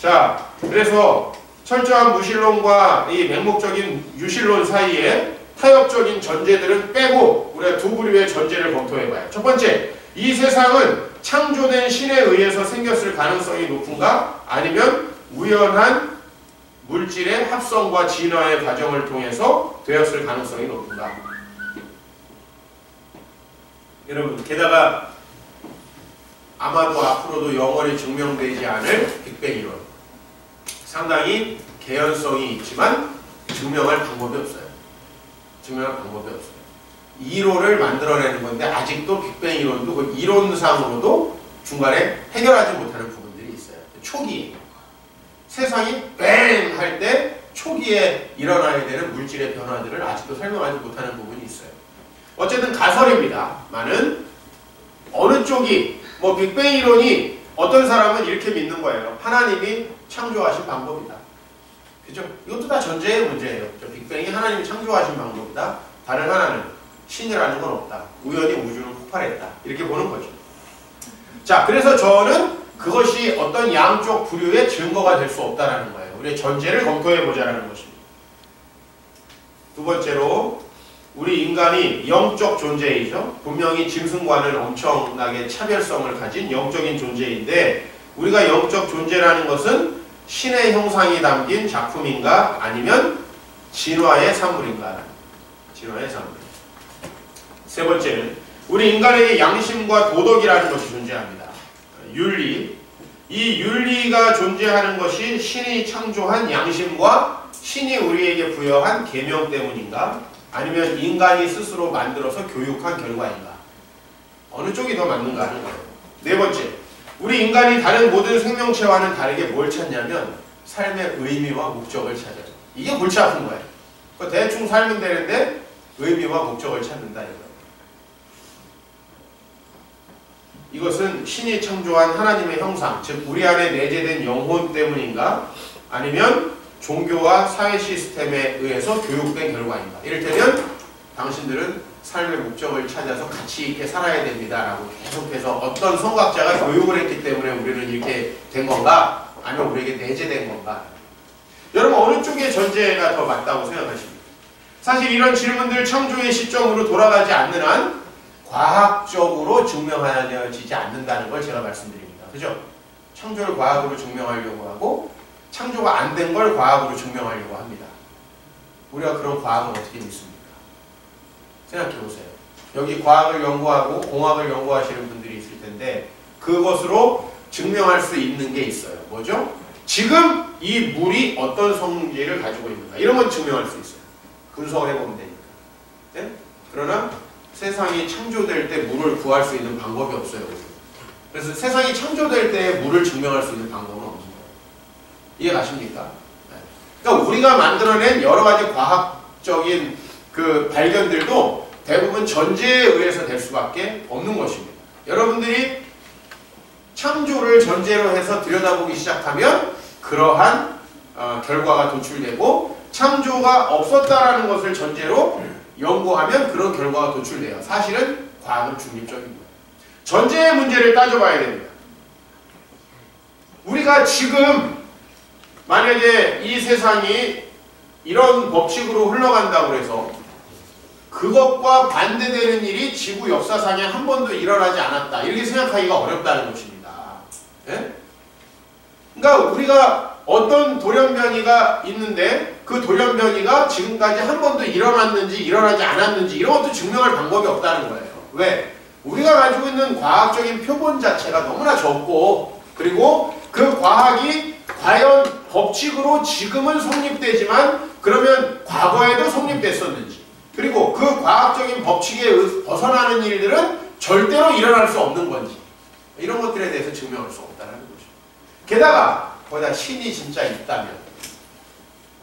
[SPEAKER 1] 자, 그래서 철저한 무실론과 이 맹목적인 유실론 사이에 타협적인 전제들은 빼고 우리가 두 부류의 전제를 검토해봐요. 첫 번째, 이 세상은 창조된 신에 의해서 생겼을 가능성이 높은가? 아니면 우연한 물질의 합성과 진화의 과정을 통해서 되었을 가능성이 높은가? 여러분, 게다가 아마도 앞으로도 영원히 증명되지 않을 빅뱅 이론. 상당히 개연성이 있지만 증명할 방법이 없어요. 증명할 방법이 없어요. 이론을 만들어내는 건데 아직도 빅뱅 이론도 그 이론상으로도 중간에 해결하지 못하는 부분들이 있어요. 초기 세상이 뱅 할 때 초기에 일어나야 되는 물질의 변화들을 아직도 설명하지 못하는 부분이 있어요. 어쨌든 가설입니다만은 어느 쪽이 뭐 빅뱅 이론이 어떤 사람은 이렇게 믿는 거예요. 하나님이 창조하신 방법이다. 그죠? 이것도 다 전제의 문제예요. 빅뱅이 하나님이 창조하신 방법이다. 다른 하나는 신이라는 건 없다. 우연히 우주는 폭발했다. 이렇게 보는 거죠. 자, 그래서 저는 그것이 어떤 양쪽 부류의 증거가 될 수 없다는 거예요. 우리의 전제를 검토해 보자는 것입니다. 두 번째로 우리 인간이 영적 존재이죠. 분명히 짐승과는 엄청나게 차별성을 가진 영적인 존재인데 우리가 영적 존재라는 것은 신의 형상이 담긴 작품인가 아니면 진화의 산물인가? 진화의 산물. 세 번째는 우리 인간에게 양심과 도덕이라는 것이 존재합니다. 윤리. 이 윤리가 존재하는 것이 신이 창조한 양심과 신이 우리에게 부여한 계명 때문인가? 아니면 인간이 스스로 만들어서 교육한 결과인가? 어느 쪽이 더 맞는가 하는 거예요. 네 번째, 우리 인간이 다른 모든 생명체와는 다르게 뭘 찾냐면 삶의 의미와 목적을 찾아요. 이게 골치 아픈 거예요. 대충 살면 되는데 의미와 목적을 찾는다 이거예요. 이것은 신이 창조한 하나님의 형상, 즉 우리 안에 내재된 영혼 때문인가? 아니면 종교와 사회 시스템에 의해서 교육된 결과인가? 이를테면 당신들은 삶의 목적을 찾아서 가치 있게 살아야 됩니다 라고 계속해서 어떤 성각자가 교육을 했기 때문에 우리는 이렇게 된 건가? 아니면 우리에게 내재된 건가? 여러분 어느 쪽의 전제가 더 맞다고 생각하십니까? 사실 이런 질문들 창조의 시점으로 돌아가지 않는 한 과학적으로 증명하여지지 않는다는 걸 제가 말씀드립니다. 그죠? 창조를 과학으로 증명하려고 하고 창조가 안 된 걸 과학으로 증명하려고 합니다. 우리가 그런 과학을 어떻게 믿습니까? 생각해보세요. 여기 과학을 연구하고 공학을 연구하시는 분들이 있을 텐데 그것으로 증명할 수 있는 게 있어요. 뭐죠? 지금 이 물이 어떤 성질을 가지고 있는가 이런 건 증명할 수 있어요. 분석을 해보면 되니까. 네? 그러나 세상이 창조될 때 물을 구할 수 있는 방법이 없어요. 그래서 세상이 창조될 때 물을 증명할 수 있는 방법은 없는 거예요. 이해 가십니까? 네. 그러니까 우리가 만들어낸 여러 가지 과학적인 그 발견들도 대부분 전제에 의해서 될 수밖에 없는 것입니다. 여러분들이 창조를 전제로 해서 들여다보기 시작하면 그러한 결과가 도출되고 창조가 없었다라는 것을 전제로 연구하면 그런 결과가 도출돼요. 사실은 과학은 중립적인 거예요. 전제의 문제를 따져봐야 됩니다. 우리가 지금 만약에 이 세상이 이런 법칙으로 흘러간다고 해서 그것과 반대되는 일이 지구 역사상에 한 번도 일어나지 않았다. 이렇게 생각하기가 어렵다는 것입니다. 네? 그러니까 우리가 어떤 돌연변이가 있는데 그 돌연변이가 지금까지 한 번도 일어났는지 일어나지 않았는지 이런 것도 증명할 방법이 없다는 거예요. 왜? 우리가 가지고 있는 과학적인 표본 자체가 너무나 적고 그리고 그 과학이 과연 법칙으로 지금은 성립되지만 그러면 과거에도 성립됐었는지 그리고 그 과학적인 법칙에 벗어나는 일들은 절대로 일어날 수 없는 건지 이런 것들에 대해서 증명할 수 없다는 거죠. 게다가 거기다 신이 진짜 있다면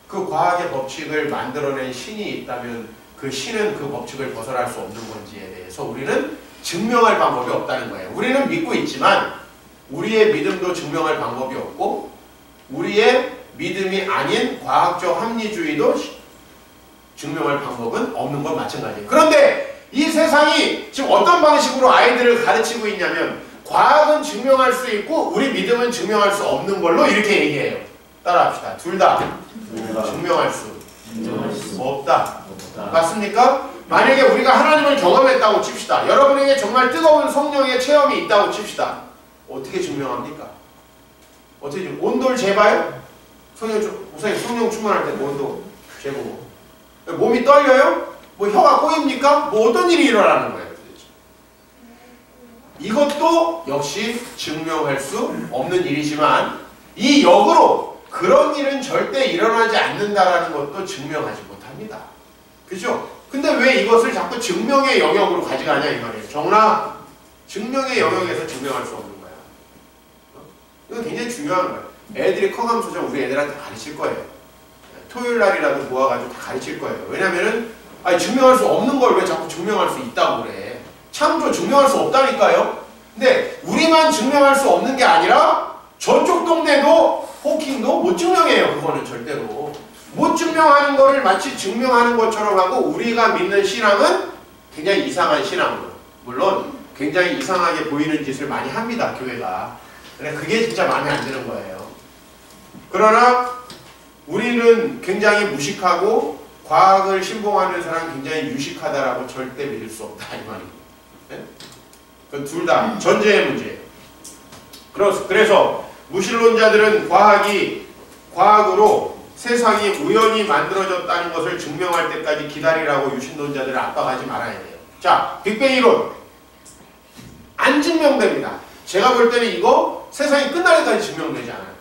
[SPEAKER 1] 그 과학의 법칙을 만들어낸 신이 있다면 그 신은 그 법칙을 벗어날 수 없는 건지에 대해서 우리는 증명할 방법이 없다는 거예요. 우리는 믿고 있지만 우리의 믿음도 증명할 방법이 없고 우리의 믿음이 아닌 과학적 합리주의도 증명할 방법은 없는 건 마찬가지예요. 그런데 이 세상이 지금 어떤 방식으로 아이들을 가르치고 있냐면 과학은 증명할 수 있고 우리 믿음은 증명할 수 없는 걸로 이렇게 얘기해요. 따라합시다. 둘 다 증명할 수 없다. 맞습니까? 만약에 우리가 하나님을 경험했다고 칩시다. 여러분에게 정말 뜨거운 성령의 체험이 있다고 칩시다. 어떻게 증명합니까? 어떻게 온도를 재봐요? 성령 충만할 때 온도 재보고 몸이 떨려요? 뭐 혀가 꼬입니까? 뭐 어떤 일이 일어나는 거예요? 도대체. 이것도 역시 증명할 수 없는 일이지만 이 역으로 그런 일은 절대 일어나지 않는다라는 것도 증명하지 못합니다. 그죠? 근데 왜 이것을 자꾸 증명의 영역으로 가져가냐 이 말이에요. 정라 증명의 영역에서 증명할 수 없는 거야. 이건 굉장히 중요한 거예요. 애들이 커가면서 우리 애들한테 가르칠 거예요. 토요일 날이라도 모아가지고 다 가르칠 거예요. 왜냐면은 증명할 수 없는 걸 왜 자꾸 증명할 수 있다고 그래. 창조 증명할 수 없다니까요. 근데 우리만 증명할 수 없는 게 아니라 저쪽 동네도 호킹도 못 증명해요. 그거는 절대로. 못 증명하는 거를 마치 증명하는 것처럼 하고 우리가 믿는 신앙은 굉장히 이상한 신앙으로. 물론 굉장히 이상하게 보이는 짓을 많이 합니다. 교회가. 근데 그게 진짜 마음에 안 드는 거예요. 그러나 우리는 굉장히 무식하고 과학을 신봉하는 사람은 굉장히 유식하다라고 절대 믿을 수 없다 이 말입니다. 네? 그 둘 다 전제의 문제예요. 그래서 무신론자들은 과학으로 세상이 우연히 만들어졌다는 것을 증명할 때까지 기다리라고 유신론자들을 압박하지 말아야 돼요. 자, 빅뱅 이론 안 증명됩니다. 제가 볼 때는 이거 세상이 끝날 때까지 증명되지 않아요.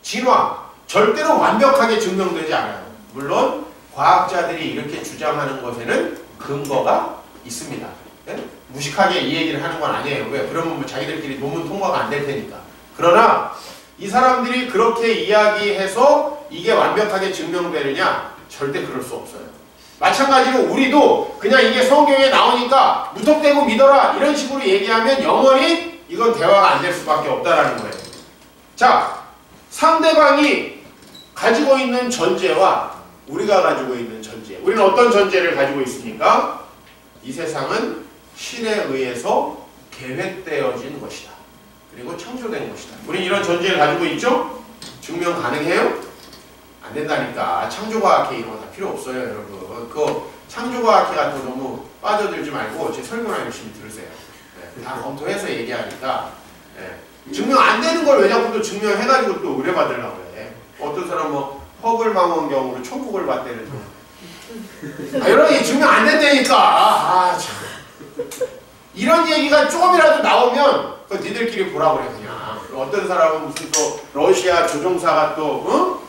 [SPEAKER 1] 진화 절대로 완벽하게 증명되지 않아요. 물론 과학자들이 이렇게 주장하는 것에는 근거가 있습니다. 네? 무식하게 이 얘기를 하는 건 아니에요. 왜? 그러면 뭐 자기들끼리 논문 통과가 안 될 테니까. 그러나 이 사람들이 그렇게 이야기해서 이게 완벽하게 증명되느냐? 절대 그럴 수 없어요. 마찬가지로 우리도 그냥 이게 성경에 나오니까 무턱대고 믿어라 이런 식으로 얘기하면 영원히 이건 대화가 안 될 수밖에 없다라는 거예요. 자, 상대방이 가지고 있는 전제와 우리가 가지고 있는 전제. 우리는 어떤 전제를 가지고 있습니까? 이 세상은 신에 의해서 계획되어진 것이다. 그리고 창조된 것이다. 우리는 이런 전제를 가지고 있죠? 증명 가능해요? 안 된다니까. 창조과학회 이런 거 다 필요 없어요, 여러분. 그 창조과학회 같은 거 너무 빠져들지 말고 제 설명을 열심히 들으세요. 네, 다 검토해서 얘기하니까. 네. 증명 안 되는 걸 왜 자꾸 또 증명해가지고 또 의뢰받으려고 그래. 어떤 사람 뭐 허블망원경으로 천국을 봤대는 이런 얘기 증명 안 된다니까. 참. 이런 얘기가 조금이라도 나오면 그 니들끼리 보라 그래 그냥. 어떤 사람은 무슨 또 러시아 조종사가 또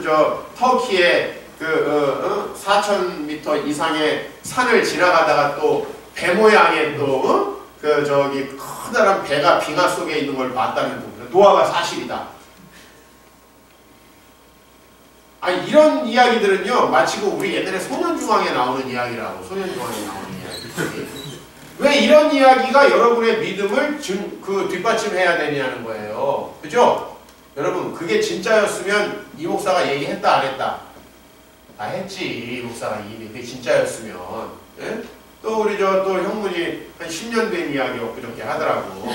[SPEAKER 1] 저 터키의 그 4,000m 이상의 산을 지나가다가 또 배 모양의 또 그 저기 커다란 배가 빙하 속에 있는 걸 봤다는 겁니다. 노아가 사실이다. 아니 이런 이야기들은요 마치 우리 옛날에 소년중앙에 나오는 이야기라고. 소년중앙에 나오는 이야기. 왜 이런 이야기가 여러분의 믿음을 뒷받침해야 되냐는 거예요. 그죠? 여러분 그게 진짜였으면 이 목사가 얘기했다 안 했다? 다 했지. 이 목사가 이미 그게 진짜였으면. 예? 또 우리 또 형문이 한 10년 된 이야기 엊그저께 하더라고.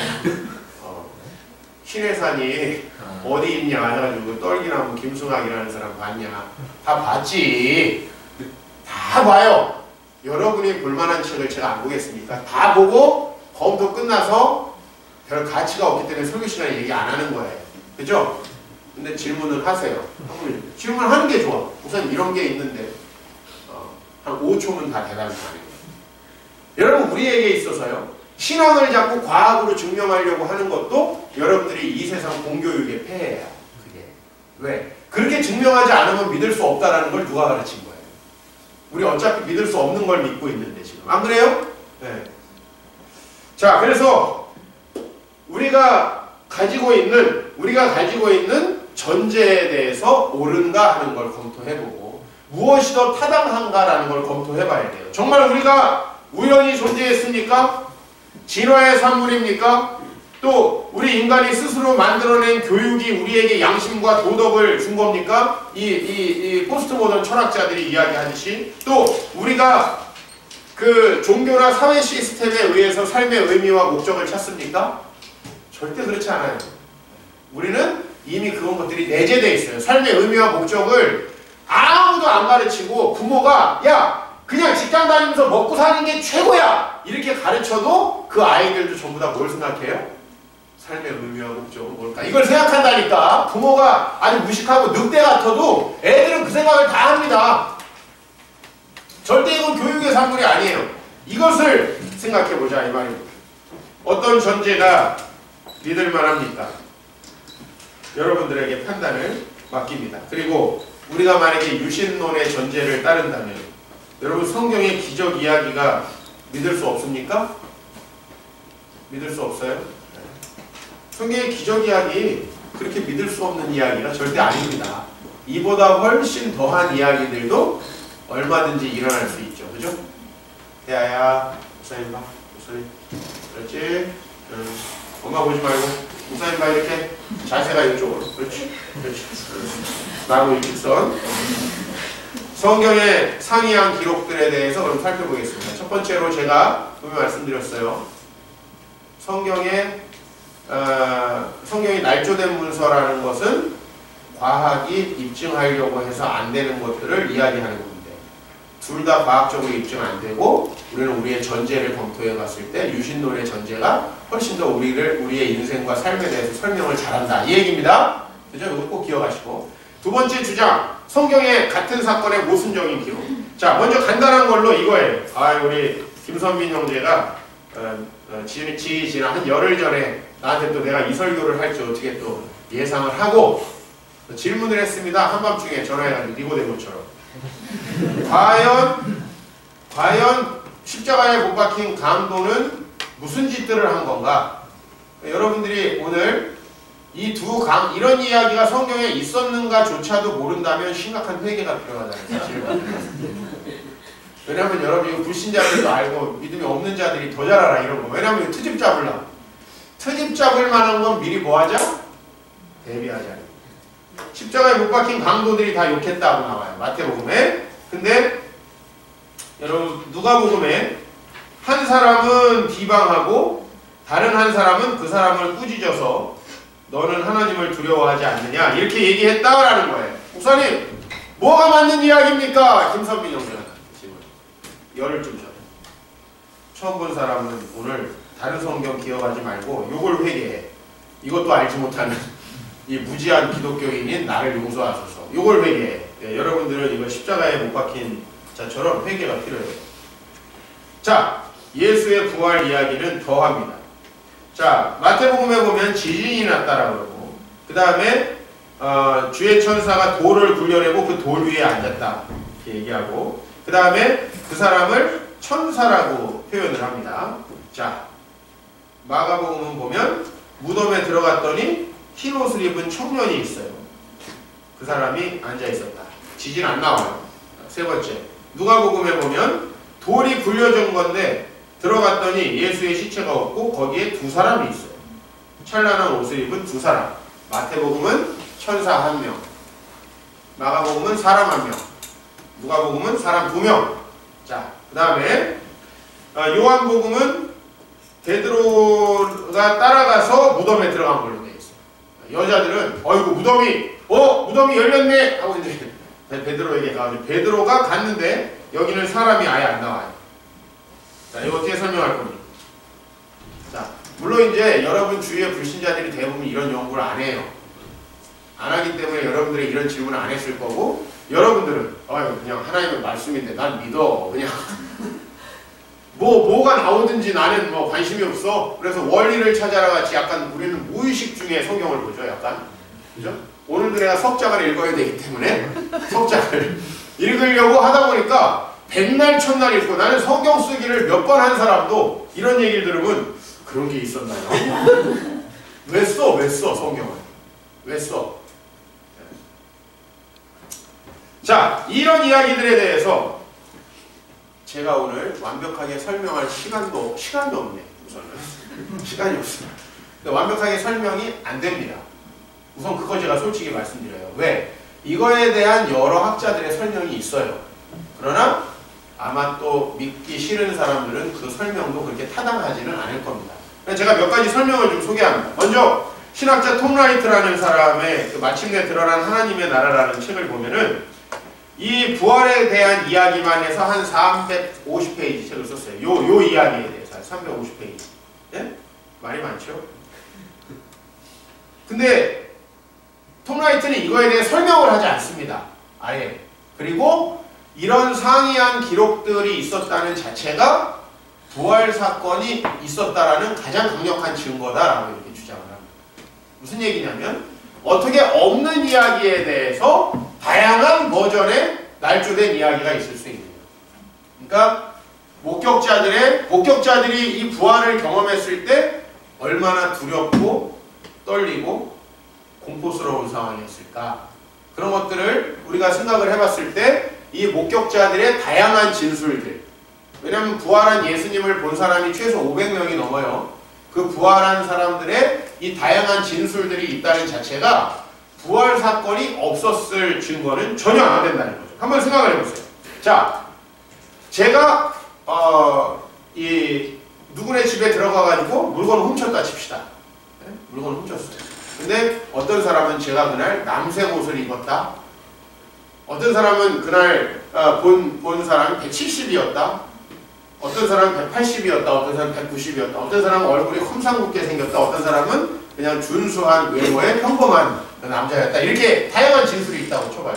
[SPEAKER 1] 신해산이 어디 있냐 해가지고 떨기나무 김승학이라는 사람 봤냐? 다 봤지. 다 봐요. 여러분이 볼만한 책을 제가 안 보겠습니까? 다 보고 검토 끝나서 별 가치가 없기 때문에 설교 시간에 얘기 안 하는 거예요. 그죠? 근데 질문을 하세요. 질문하는 게 좋아. 우선 이런 게 있는데 한 5초면 다 대답이 가능해요. 여러분 우리에게 있어서요. 신앙을 자꾸 과학으로 증명하려고 하는 것도 여러분들이 이 세상 공교육의 폐해야. 그게. 왜? 그렇게 증명하지 않으면 믿을 수 없다는 걸 누가 가르친 거예요? 우리 어차피 믿을 수 없는 걸 믿고 있는데 지금. 안 그래요? 네. 자, 그래서 우리가 가지고 있는 전제에 대해서 옳은가 하는 걸 검토해보고 무엇이 더 타당한가라는 걸 검토해봐야 돼요. 정말 우리가 우연히 존재했습니까? 진화의 산물입니까? 또 우리 인간이 스스로 만들어낸 교육이 우리에게 양심과 도덕을 준 겁니까? 이 포스트 모던 철학자들이 이야기하듯이 또 우리가 그 종교나 사회 시스템에 의해서 삶의 의미와 목적을 찾습니까? 절대 그렇지 않아요. 우리는 이미 그런 것들이 내재되어 있어요. 삶의 의미와 목적을 아무도 안 가르치고 부모가 야 그냥 직장 다니면서 먹고 사는 게 최고야 이렇게 가르쳐도 그 아이들도 전부 다 뭘 생각해요? 삶의 의미와 목적은 뭘까? 이걸 생각한다니까. 부모가 아주 무식하고 늑대 같아도 애들은 그 생각을 다 합니다. 절대 이건 교육의 산물이 아니에요. 이것을 생각해보자 이 말입니다. 어떤 전제가 믿을 만합니까? 여러분들에게 판단을 맡깁니다. 그리고 우리가 만약에 유신론의 전제를 따른다면 여러분 성경의 기적 이야기가 믿을 수 없습니까? 믿을 수 없어요? 성경의 기적 이야기 그렇게 믿을 수 없는 이야기가 절대 아닙니다. 이보다 훨씬 더한 이야기들도 얼마든지 일어날 수 있죠. 그죠? 대아야 목사님 봐. 목사님 그렇지? 엄마 보지 말고 목사님 봐. 이렇게 자세가 이쪽으로. 그렇지? 그렇지. 나무 일직선. 성경의 상이한 기록들에 대해서 그럼 살펴보겠습니다. 첫 번째로 제가 분명히 말씀드렸어요. 성경이 날조된 문서라는 것은 과학이 입증하려고 해서 안 되는 것들을 이야기하는 건데 둘 다 과학적으로 입증 안 되고 우리는 우리의 전제를 검토해 봤을 때 유신론의 전제가 훨씬 더 우리의 인생과 삶에 대해서 설명을 잘한다. 이 얘기입니다. 그죠? 이거 꼭 기억하시고. 두 번째 주장, 성경의 같은 사건의 모순적인 기록. 자, 먼저 간단한 걸로 이거예요. 우리 김선민 형제가 지난 한 열흘 전에 나한테 또 내가 이 설교를 할지 어떻게 또 예상을 하고 질문을 했습니다. 한밤중에 전화해가지고 니고데모처럼. 과연 십자가에 못 박힌 강도는 무슨 짓들을 한 건가? 여러분들이 오늘 이런 이야기가 성경에 있었는가조차도 모른다면 심각한 회개가 필요하다는 사실을 왜냐하면 여러분 이거 불신자들도 알고 믿음이 없는 자들이 더 잘 알아 이런 거. 왜냐하면 트집 잡으려고. 트집 잡을 만한 건 미리 뭐 하자? 대비하자. 십자가에 못 박힌 강도들이 다 욕했다고 나와요. 마태복음에. 근데 여러분 누가복음에 한 사람은 비방하고 다른 한 사람은 그 사람을 꾸짖어서 너는 하나님을 두려워하지 않느냐 이렇게 얘기했다라는 거예요. 목사님 뭐가 맞는 이야기입니까? 김선민 형제가 지금 열흘쯤 전에 처음 본 사람은 오늘 다른 성경 기억하지 말고 요걸 회개해. 이것도 알지 못하는 이 무지한 기독교인인 나를 용서하소서. 요걸 회개해. 여러분들은 이거 십자가에 못 박힌 자처럼 회개가 필요해요. 자, 예수의 부활 이야기는 더합니다. 자, 마태복음에 보면 지진이 났다라고 그러고 그 다음에 주의 천사가 돌을 굴려내고 그 돌 위에 앉았다 이렇게 얘기하고 그 다음에 그 사람을 천사라고 표현을 합니다. 자, 마가복음은 보면 무덤에 들어갔더니 흰 옷을 입은 청년이 있어요. 그 사람이 앉아 있었다. 지진 안 나와요. 세 번째, 누가복음에 보면 돌이 굴려진 건데 들어갔더니 예수의 시체가 없고 거기에 두 사람이 있어요. 찬란한 옷을 입은 두 사람. 마태복음은 천사 1명, 마가복음은 사람 1명, 누가복음은 사람 2명. 자, 그 다음에 요한복음은 베드로가 따라가서 무덤에 들어간 걸로 되어 있어요. 여자들은 어이구 무덤이 열렸네 하고 이제 베드로에게 가가지고 베드로가 갔는데 여기는 사람이 아예 안 나와요. 자, 이거 어떻게 설명할 겁니까? 자, 물론 이제 여러분 주위의 불신자들이 대부분 이런 연구를 안 해요. 안 하기 때문에 여러분들이 이런 질문을 안 했을 거고 여러분들은 그냥 하나님의 말씀인데 난 믿어. 그냥 뭐가 나오든지 나는 뭐 관심이 없어. 그래서 원리를 찾아라 같이 약간 우리는 무의식 중에 성경을 보죠. 약간. 그죠? 오늘도 내가 석장을 읽어야 되기 때문에 석장을 읽으려고 하다 보니까 백날 천날 읽고 나는 성경 쓰기를 몇 번 한 사람도 이런 얘기를 들으면 그런 게 있었나요? 왜 써 성경을? 왜 써? 자, 이런 이야기들에 대해서 제가 오늘 완벽하게 설명할 시간도 없네. 우선은 시간이 없어요. 근데 완벽하게 설명이 안 됩니다. 우선 그거 제가 솔직히 말씀드려요. 왜? 이거에 대한 여러 학자들의 설명이 있어요. 그러나 아마 또 믿기 싫은 사람들은 그 설명도 그렇게 타당하지는 않을 겁니다. 제가 몇 가지 설명을 좀 소개합니다. 먼저 신학자 톰 라이트라는 사람의 그 마침내 드러난 하나님의 나라라는 책을 보면은 이 부활에 대한 이야기만 해서 한 350페이지 책을 썼어요. 요 이야기에 대해서 350페이지. 예? 말이 많죠? 근데 톰 라이트는 이거에 대해 설명을 하지 않습니다. 아예. 그리고 이런 상이한 기록들이 있었다는 자체가 부활 사건이 있었다라는 가장 강력한 증거다라고 이렇게 주장을 합니다. 무슨 얘기냐면 어떻게 없는 이야기에 대해서 다양한 버전의 날조된 이야기가 있을 수 있는 거예요. 그러니까 목격자들이 이 부활을 경험했을 때 얼마나 두렵고 떨리고 공포스러운 상황이었을까. 그런 것들을 우리가 생각을 해봤을 때 이 목격자들의 다양한 진술들, 왜냐하면 부활한 예수님을 본 사람이 최소 500명이 넘어요. 그 부활한 사람들의 이 다양한 진술들이 있다는 자체가 부활 사건이 없었을 증거는 전혀 안 된다는 거죠. 한번 생각을 해보세요. 자, 제가 이 누구네 집에 들어가가지고 물건을 훔쳤다 칩시다. 네? 물건을 훔쳤어요. 근데 어떤 사람은 제가 그날 남색 옷을 입었다. 어떤 사람은 그날 본 사람이 170이었다. 어떤 사람은 180이었다. 어떤 사람은 190이었다. 어떤 사람은 얼굴이 험상궂게 생겼다. 어떤 사람은 그냥 준수한 외모의 평범한 남자였다. 이렇게 다양한 진술이 있다고 쳐봐요.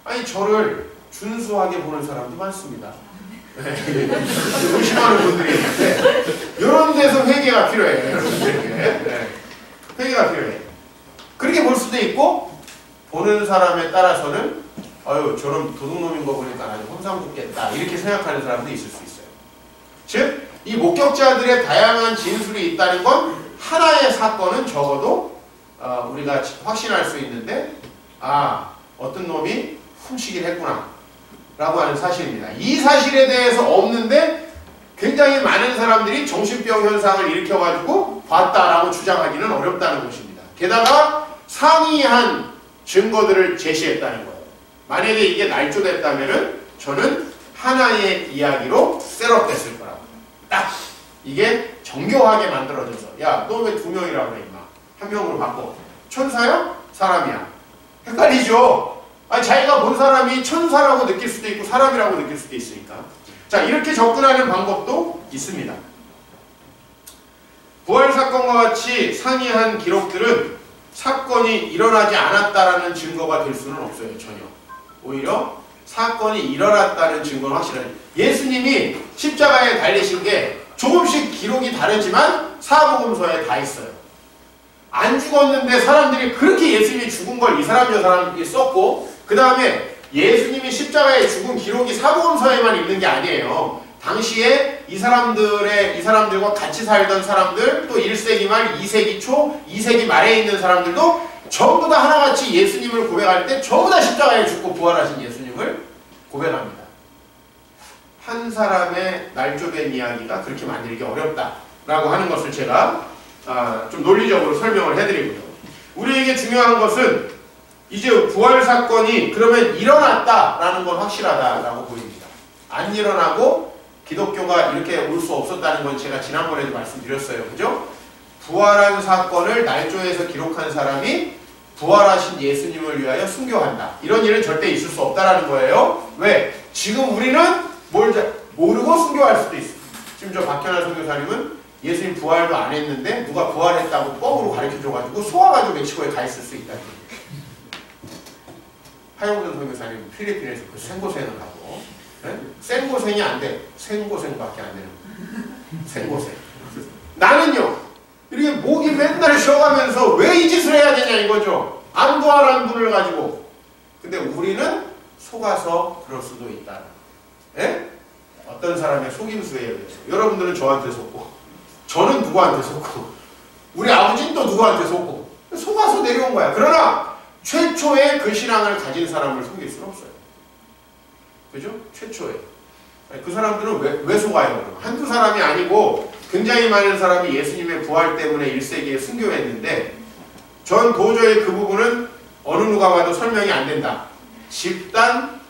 [SPEAKER 1] 아니 저를 준수하게 보는 사람도 많습니다. 의심하는 분들이 있는데 이런 데서 회개가 필요해요. 여러분들에게. 네. 회개가 필요해. 그렇게 볼 수도 있고 보는 사람에 따라서는 아유 저런 도둑놈인 거 보니까 아주 험상궂겠다 이렇게 생각하는 사람도 있을 수 있어요. 즉 이 목격자들의 다양한 진술이 있다는 건 하나의 사건은 적어도 우리가 확신할 수 있는데 어떤 놈이 훔치기를 했구나 라고 하는 사실입니다. 이 사실에 대해서 없는데 굉장히 많은 사람들이 정신병 현상을 일으켜가지고 봤다라고 주장하기는 어렵다는 것입니다. 게다가 상이한 증거들을 제시했다는 거예요. 만약에 이게 날조됐다면은 저는 하나의 이야기로 셋업됐을 거라고. 딱 이게 정교하게 만들어져서 야, 너 왜 2명이라고 그래 임마. 1명으로 바꿔. 천사야? 사람이야. 헷갈리죠? 자기가 본 사람이 천사라고 느낄 수도 있고 사람이라고 느낄 수도 있으니까. 자, 이렇게 접근하는 방법도 있습니다. 부활 사건과 같이 상이한 기록들은 사건이 일어나지 않았다라는 증거가 될 수는 없어요. 전혀. 오히려 사건이 일어났다는 증거는 확실하죠. 예수님이 십자가에 달리신 게 조금씩 기록이 다르지만 사복음서에 다 있어요. 안 죽었는데 사람들이 그렇게 예수님이 죽은 걸 이 사람 저 사람이 썼고 그 다음에 예수님이 십자가에 죽은 기록이 사복음서에만 있는 게 아니에요. 당시에 이 사람들과 같이 살던 사람들, 또 1세기 말, 2세기 초, 2세기 말에 있는 사람들도 전부 다 하나같이 예수님을 고백할 때 전부 다 십자가에 죽고 부활하신 예수님을 고백합니다. 한 사람의 날조된 이야기가 그렇게 만들기 어렵다라고 하는 것을 제가 좀 논리적으로 설명을 해드리고요. 우리에게 중요한 것은 이제 부활 사건이 그러면 일어났다라는 건 확실하다라고 보입니다. 안 일어나고 기독교가 이렇게 올 수 없었다는 건 제가 지난번에도 말씀드렸어요. 그죠? 부활한 사건을 날조해서 기록한 사람이 부활하신 예수님을 위하여 순교한다. 이런 일은 절대 있을 수 없다라는 거예요. 왜? 지금 우리는 모르고 순교할 수도 있어요. 지금 저 박현아 선교사님은 예수님 부활도 안 했는데 누가 부활했다고 뻥으로 가르쳐줘가지고 속아가지고 멕시코에 가 있을 수 있다. 하영준 선교사님 필리핀에서 그 생고생을 하고 네? 생고생이 안 돼. 생고생밖에 안 되는 거예요. 생고생. 나는요. 이렇게 목이 맨날 쉬어가면서 왜 이 짓을 해야 되냐 이거죠. 안 부활한 분을 가지고. 근데 우리는 속아서 그럴 수도 있다. 예? 어떤 사람의 속임수에 의해서. 여러분들은 저한테 속고, 저는 누구한테 속고, 우리 아버지는 또 누구한테 속고, 속아서 내려온 거야. 그러나 최초의 그 신앙을 가진 사람을 속일 수는 없어요. 그죠? 최초에. 그 사람들은 왜 속아요? 한두 사람이 아니고 굉장히 많은 사람이 예수님의 부활 때문에 1세기에 순교했는데, 전 도저히 그 부분은 어느 누가 봐도 설명이 안 된다. 집단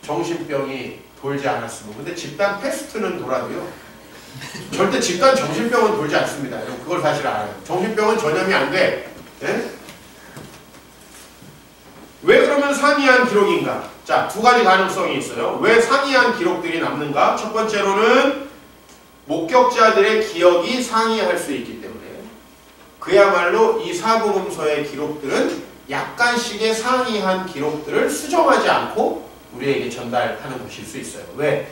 [SPEAKER 1] 정신병이 돌지 않았으면. 근데 집단 패스트는 돌아도요, 절대 집단 정신병은 돌지 않습니다. 여러분 그걸 사실 알아요. 정신병은 전염이 안 돼. 네? 왜 그러면 상이한 기록인가? 자, 두 가지 가능성이 있어요. 왜 상이한 기록들이 남는가? 첫 번째로는 목격자들의 기억이 상이할 수 있기 때문에, 그야말로 이 사복음서의 기록들은 약간씩의 상이한 기록들을 수정하지 않고 우리에게 전달하는 것일 수 있어요. 왜?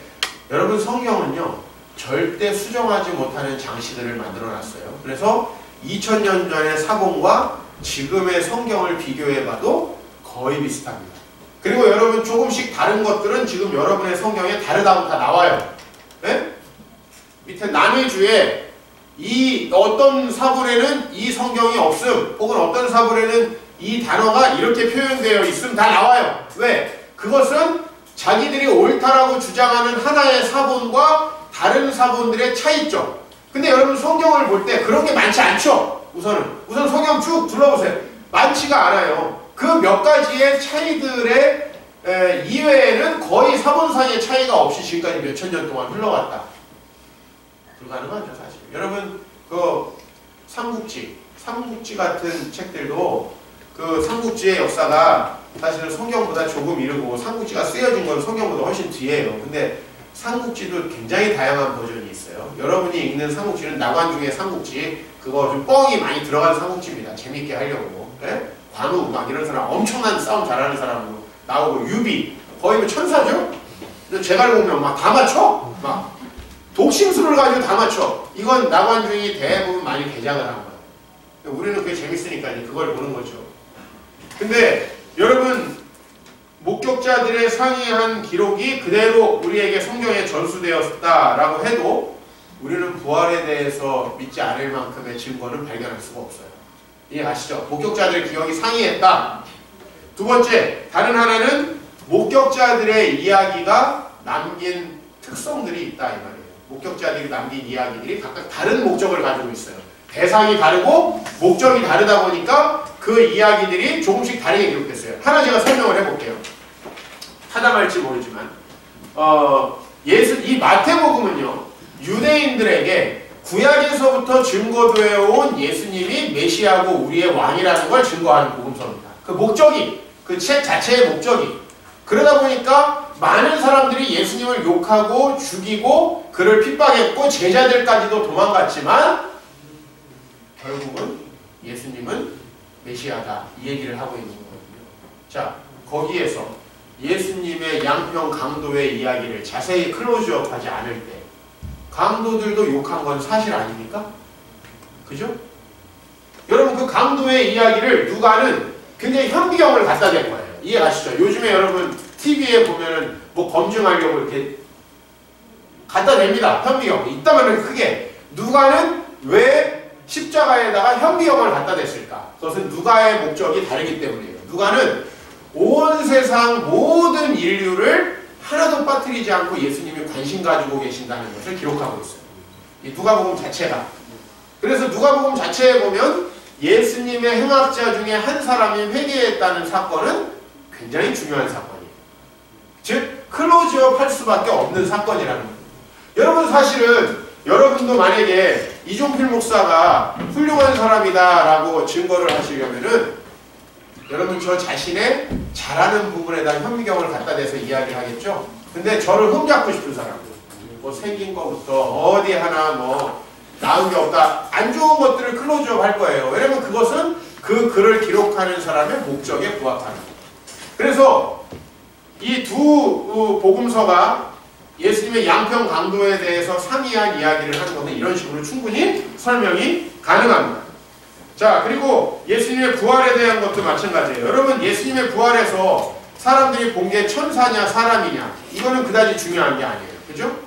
[SPEAKER 1] 여러분 성경은요, 절대 수정하지 못하는 장치들을 만들어놨어요. 그래서 2000년 전의 사본과 지금의 성경을 비교해봐도 거의 비슷합니다. 그리고 여러분 조금씩 다른 것들은 지금 여러분의 성경에 다르다고 다 나와요. 네? 밑에 난회주에 이 어떤 사본에는 이 성경이 없음, 혹은 어떤 사본에는 이 단어가 이렇게 표현되어 있음, 다 나와요. 왜? 그것은 자기들이 옳다라고 주장하는 하나의 사본과 다른 사본들의 차이점. 근데 여러분 성경을 볼 때 그런 게 많지 않죠? 우선 성경 쭉 둘러보세요. 많지가 않아요. 그 몇 가지의 차이들의 이외에는 거의 사본상의 차이가 없이 지금까지 몇천 년 동안 흘러갔다. 불가능하죠, 사실. 여러분 그 삼국지 같은 책들도 그 삼국지의 역사가 사실은 성경보다 조금 이르고, 삼국지가 쓰여진 건 성경보다 훨씬 뒤에요. 근데 삼국지도 굉장히 다양한 버전이 있어요. 여러분이 읽는 삼국지는 나관중의 삼국지, 그거 좀 뻥이 많이 들어간 삼국지입니다. 재밌게 하려고. 예? 관우 막 이런 사람, 엄청난 싸움 잘하는 사람으로 나오고, 유비 거의 뭐 천사죠? 제갈 보면 막 다 맞춰? 막 독심술을 가지고 다 맞춰. 이건 나관중이 대부분 많이 개작을 한 거예요. 우리는 그게 재밌으니까 그걸 보는 거죠. 근데 여러분, 목격자들의 상이한 기록이 그대로 우리에게 성경에 전수되었다라고 해도 우리는 부활에 대해서 믿지 않을 만큼의 증거는 발견할 수가 없어요. 이해가시죠? 목격자들의 기억이 상이했다. 두 번째, 다른 하나는 목격자들의 이야기가 남긴 특성들이 있다, 이 말이에요. 목격자들이 남긴 이야기들이 각각 다른 목적을 가지고 있어요. 대상이 다르고 목적이 다르다 보니까 그 이야기들이 조금씩 다르게 기록됐어요. 하나 제가 설명을 해볼게요. 타당할지 모르지만 이 마태복음은요, 유대인들에게 구약에서부터 증거되어 온 예수님이 메시아고 우리의 왕이라는 걸 증거하는 복음서입니다. 그 목적이, 그 책 자체의 목적이. 그러다 보니까 많은 사람들이 예수님을 욕하고 죽이고 그를 핍박했고 제자들까지도 도망갔지만 결국은 예수님은 메시아다, 이 얘기를 하고 있는 거거든요. 자, 거기에서 예수님의 양평 강도의 이야기를 자세히 클로즈업하지 않을 때 강도들도 욕한 건 사실 아닙니까? 그죠? 여러분 그 강도의 이야기를 누가는 굉장히 현비경을 갖다 댄 거예요. 이해가시죠? 요즘에 여러분 TV에 보면은 뭐 검증하려고 이렇게 갖다 댑니다. 현비경. 이따만은 크게. 누가는 왜 십자가에다가 현비경을 갖다 댔을까? 그것은 누가의 목적이 다르기 때문이에요. 누가는 온 세상 모든 인류를 하나도 빠뜨리지 않고 예수님이 관심 가지고 계신다는 것을 기록하고 있어요. 이 누가복음 자체가. 그래서 누가복음 자체에 보면 예수님의 행악자 중에 한 사람이 회개했다는 사건은 굉장히 중요한 사건이에요. 즉 클로즈업 할 수밖에 없는 사건이라는 거예요. 여러분 사실은 여러분도 만약에 이종필 목사가 훌륭한 사람이다라고 증거를 하시려면은 여러분 저 자신의 잘하는 부분에다 현미경을 갖다 대서 이야기하겠죠? 근데 저를 흠잡고 싶은 사람들, 뭐 생긴 거부터 어디 하나 뭐 나은 게 없다, 안 좋은 것들을 클로즈업 할 거예요. 왜냐면 그것은 그 글을 기록하는 사람의 목적에 부합하는 거예요. 그래서 이 두 복음서가 예수님의 양평 강도에 대해서 상이한 이야기를 하는 것은 이런 식으로 충분히 설명이 가능합니다. 자, 그리고 예수님의 부활에 대한 것도 마찬가지예요. 여러분 예수님의 부활에서 사람들이 본 게 천사냐 사람이냐 이거는 그다지 중요한 게 아니에요. 그죠?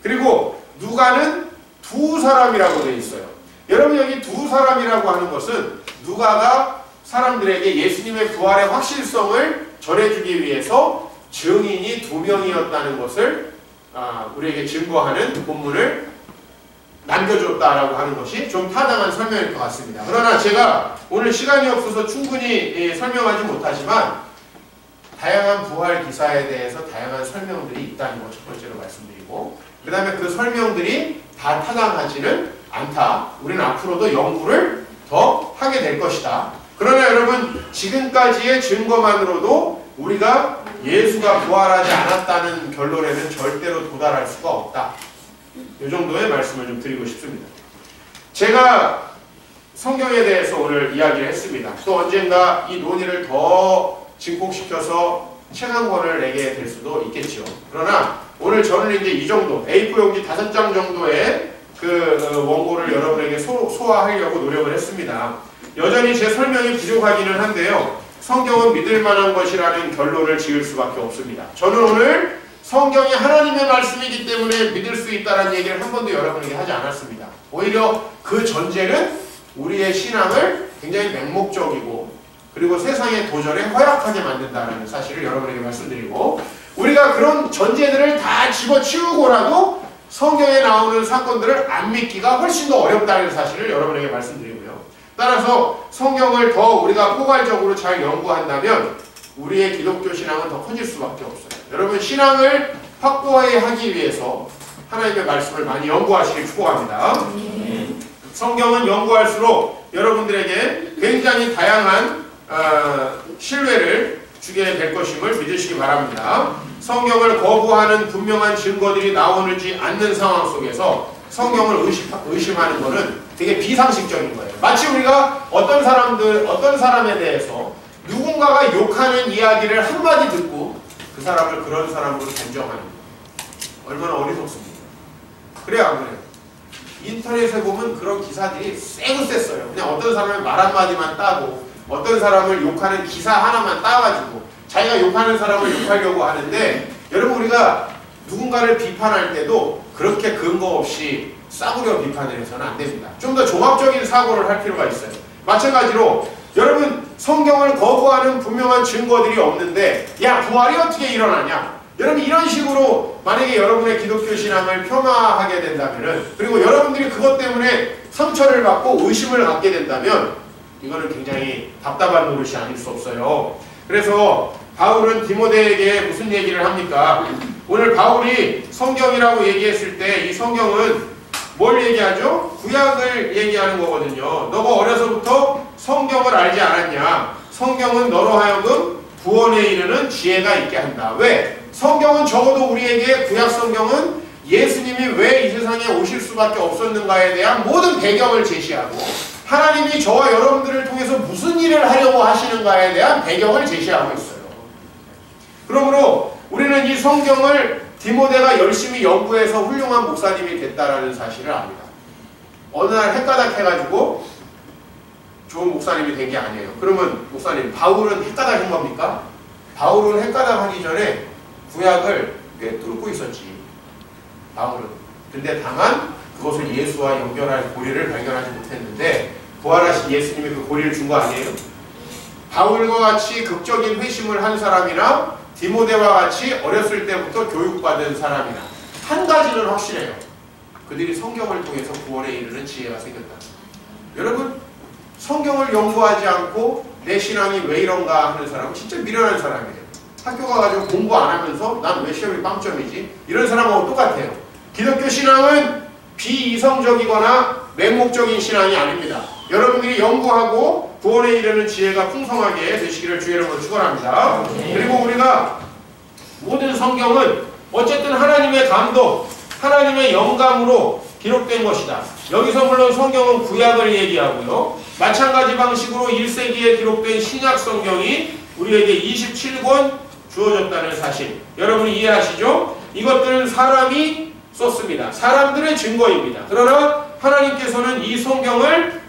[SPEAKER 1] 그리고 누가는 두 사람이라고 되어 있어요. 여러분 여기 두 사람이라고 하는 것은 누가가 사람들에게 예수님의 부활의 확실성을 전해주기 위해서 증인이 두 명이었다는 것을 우리에게 증거하는 본문을 남겨줬다라고 하는 것이 좀 타당한 설명일 것 같습니다. 그러나 제가 오늘 시간이 없어서 충분히 설명하지 못하지만 다양한 부활 기사에 대해서 다양한 설명들이 있다는 것 첫 번째로 말씀드리고, 그 다음에 그 설명들이 다 타당하지는 않다. 우리는 앞으로도 연구를 더 하게 될 것이다. 그러나 여러분 지금까지의 증거만으로도 우리가 예수가 부활하지 않았다는 결론에는 절대로 도달할 수가 없다. 이 정도의 말씀을 좀 드리고 싶습니다. 제가 성경에 대해서 오늘 이야기를 했습니다. 또 언젠가 이 논의를 더 증폭시켜서 책 한 권을 내게 될 수도 있겠죠. 그러나 오늘 저는 이제 이 정도 A4 용지 5장 정도의 그 원고를 여러분에게 소화하려고 노력을 했습니다. 여전히 제 설명이 부족하기는 한데요. 성경은 믿을 만한 것이라는 결론을 지을 수밖에 없습니다. 저는 오늘 성경이 하나님의 말씀이기 때문에 믿을 수 있다는 얘기를 한 번도 여러분에게 하지 않았습니다. 오히려 그 전제는 우리의 신앙을 굉장히 맹목적이고 그리고 세상의 도전에 허약하게 만든다는 사실을 여러분에게 말씀드리고, 우리가 그런 전제들을 다 집어치우고라도 성경에 나오는 사건들을 안 믿기가 훨씬 더 어렵다는 사실을 여러분에게 말씀드리고요. 따라서 성경을 더 우리가 포괄적으로 잘 연구한다면 우리의 기독교 신앙은 더 커질 수밖에 없어요. 여러분 신앙을 확보하기 위해서 하나님의 말씀을 많이 연구하시길 축복합니다. 성경은 연구할수록 여러분들에게 굉장히 다양한 신뢰를 주게 될 것임을 믿으시기 바랍니다. 성경을 거부하는 분명한 증거들이 나오지 않는 상황 속에서 성경을 의심하는 것은 되게 비상식적인 거예요. 마치 우리가 어떤 사람에 대해서 누군가가 욕하는 이야기를 한마디 듣고 그 사람을 그런 사람으로 단정하는 거예요. 얼마나 어리석습니까? 그래요, 안 그래요? 인터넷에 보면 그런 기사들이 세고 셌어요. 그냥 어떤 사람의 말 한마디만 따고 어떤 사람을 욕하는 기사 하나만 따가지고 자기가 욕하는 사람을 욕하려고 하는데, 여러분 우리가 누군가를 비판할 때도 그렇게 근거 없이 싸구려 비판을 해서는 안 됩니다. 좀 더 종합적인 사고를 할 필요가 있어요. 마찬가지로 여러분 성경을 거부하는 분명한 증거들이 없는데 야 부활이 어떻게 일어나냐, 여러분 이런 식으로 만약에 여러분의 기독교 신앙을 폄하하게 된다면은, 그리고 여러분들이 그것 때문에 상처를 받고 의심을 갖게 된다면 이거는 굉장히 답답한 노릇이 아닐 수 없어요. 그래서 바울은 디모데에게 무슨 얘기를 합니까? 오늘 바울이 성경이라고 얘기했을 때 이 성경은 뭘 얘기하죠? 구약을 얘기하는 거거든요. 너가 어려서부터 성경을 알지 않았냐? 성경은 너로 하여금 구원에 이르는 지혜가 있게 한다. 왜? 성경은 적어도 우리에게 구약 성경은 예수님이 왜 이 세상에 오실 수밖에 없었는가에 대한 모든 배경을 제시하고 하나님이 저와 여러분들을 통해서 무슨 일을 하려고 하시는가에 대한 배경을 제시하고 있어요. 그러므로 우리는 이 성경을 디모데가 열심히 연구해서 훌륭한 목사님이 됐다라는 사실을 압니다. 어느 날 헷가닥 해가지고 좋은 목사님이 된 게 아니에요. 그러면 목사님, 바울은 헷가닥 한 겁니까? 바울은 헷가닥 하기 전에 구약을 꽤 뚫고 있었지, 바울은. 근데 다만 그것을 예수와 연결할 고리를 발견하지 못했는데 부활하신 예수님이 그 고리를 준 거 아니에요? 바울과 같이 극적인 회심을 한 사람이나 디모데와 같이 어렸을 때부터 교육받은 사람이나 한 가지는 확실해요. 그들이 성경을 통해서 구원에 이르는 지혜가 생겼다. 여러분 성경을 연구하지 않고 내 신앙이 왜 이런가 하는 사람은 진짜 미련한 사람이에요. 학교 가가지고 공부 안 하면서 난 왜 시험이 빵점이지? 이런 사람하고 똑같아요. 기독교 신앙은 비이성적이거나 맹목적인 신앙이 아닙니다. 여러분들이 연구하고 구원에 이르는 지혜가 풍성하게 되시기를 주의 이름으로 축원합니다. 그리고 우리가 모든 성경은 어쨌든 하나님의 감동, 하나님의 영감으로 기록된 것이다. 여기서 물론 성경은 구약을 얘기하고요. 마찬가지 방식으로 1세기에 기록된 신약 성경이 우리에게 27권 주어졌다는 사실, 여러분이 이해하시죠? 이것들은 사람이 썼습니다. 사람들의 증거입니다. 그러나 하나님께서는 이 성경을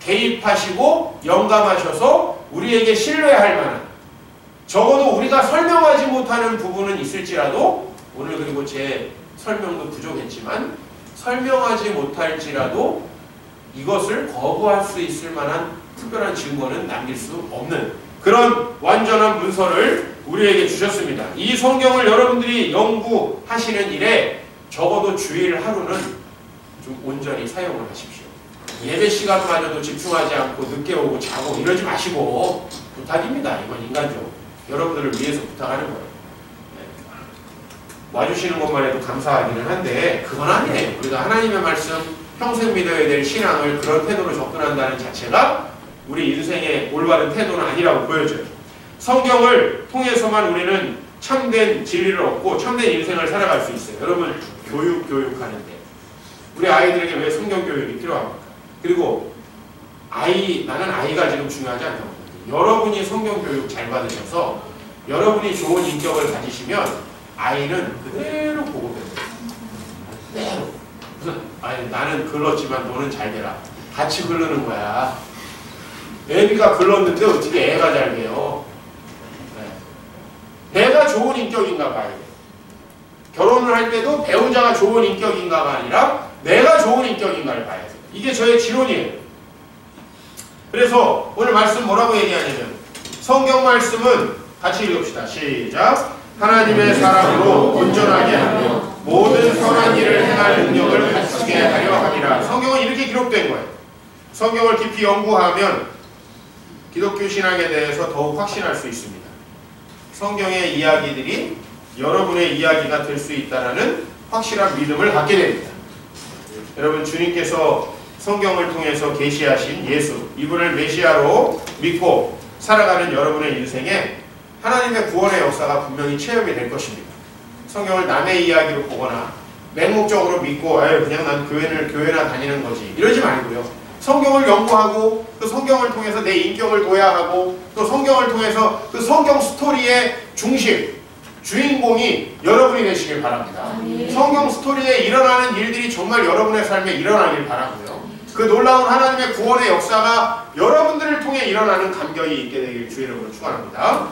[SPEAKER 1] 개입하시고 영감하셔서 우리에게 신뢰할 만한 적어도 우리가 설명하지 못하는 부분은 있을지라도 오늘 그리고 제 설명도 부족했지만 설명하지 못할지라도 이것을 거부할 수 있을 만한 특별한 증거는 남길 수 없는 그런 완전한 문서를 우리에게 주셨습니다. 이 성경을 여러분들이 연구하시는 일에 적어도 주일 하루는 좀 온전히 사용을 하십시오. 예배 시간마저도 집중하지 않고 늦게 오고 자고 이러지 마시고 부탁입니다. 이건 인간적으로 여러분들을 위해서 부탁하는 거예요. 네. 와주시는 것만 해도 감사하기는 한데 그건 아니에요. 우리가 하나님의 말씀 평생 믿어야 될 신앙을 그런 태도로 접근한다는 자체가 우리 인생의 올바른 태도는 아니라고 보여져요. 성경을 통해서만 우리는 참된 진리를 얻고 참된 인생을 살아갈 수 있어요. 여러분 교육하는데 우리 아이들에게 왜 성경 교육이 필요합니까? 그리고 나는 아이가 지금 중요하지 않다고. 여러분이 성경 교육 잘 받으셔서 여러분이 좋은 인격을 가지시면 아이는 그대로 보고 배워요. 그대로. 나는 글렀지만 너는 잘 되라. 같이 글르는 거야. 애비가 글렀는데 어떻게 애가 잘 돼요? 네. 내가 좋은 인격인가 봐야 돼. 결혼을 할 때도 배우자가 좋은 인격인가가 아니라 내가 좋은 인격인가를 봐야 돼. 이게 저의 지론이에요. 그래서 오늘 말씀 뭐라고 얘기하냐면 성경 말씀은 같이 읽읍시다. 시작. 하나님의 사랑으로 온전하게 하며 모든 선한 일을 행할 능력을 갖추게 하려 함이라. 성경은 이렇게 기록된 거예요. 성경을 깊이 연구하면 기독교 신앙에 대해서 더욱 확신할 수 있습니다. 성경의 이야기들이 여러분의 이야기가 될 수 있다는 확실한 믿음을 갖게 됩니다. 여러분 주님께서 성경을 통해서 계시하신 예수, 이분을 메시아로 믿고 살아가는 여러분의 인생에 하나님의 구원의 역사가 분명히 체험이 될 것입니다. 성경을 남의 이야기로 보거나 맹목적으로 믿고 그냥 난 교회나 다니는 거지 이러지 말고요. 성경을 연구하고 그 성경을 통해서 내 인격을 도야하고 또 성경을 통해서 그 성경 스토리의 중심, 주인공이 여러분이 되시길 바랍니다. 성경 스토리에 일어나는 일들이 정말 여러분의 삶에 일어나길 바라고요. 그 놀라운 하나님의 구원의 역사가 여러분들을 통해 일어나는 감격이 있게 되길 주의 이름으로 축원합니다.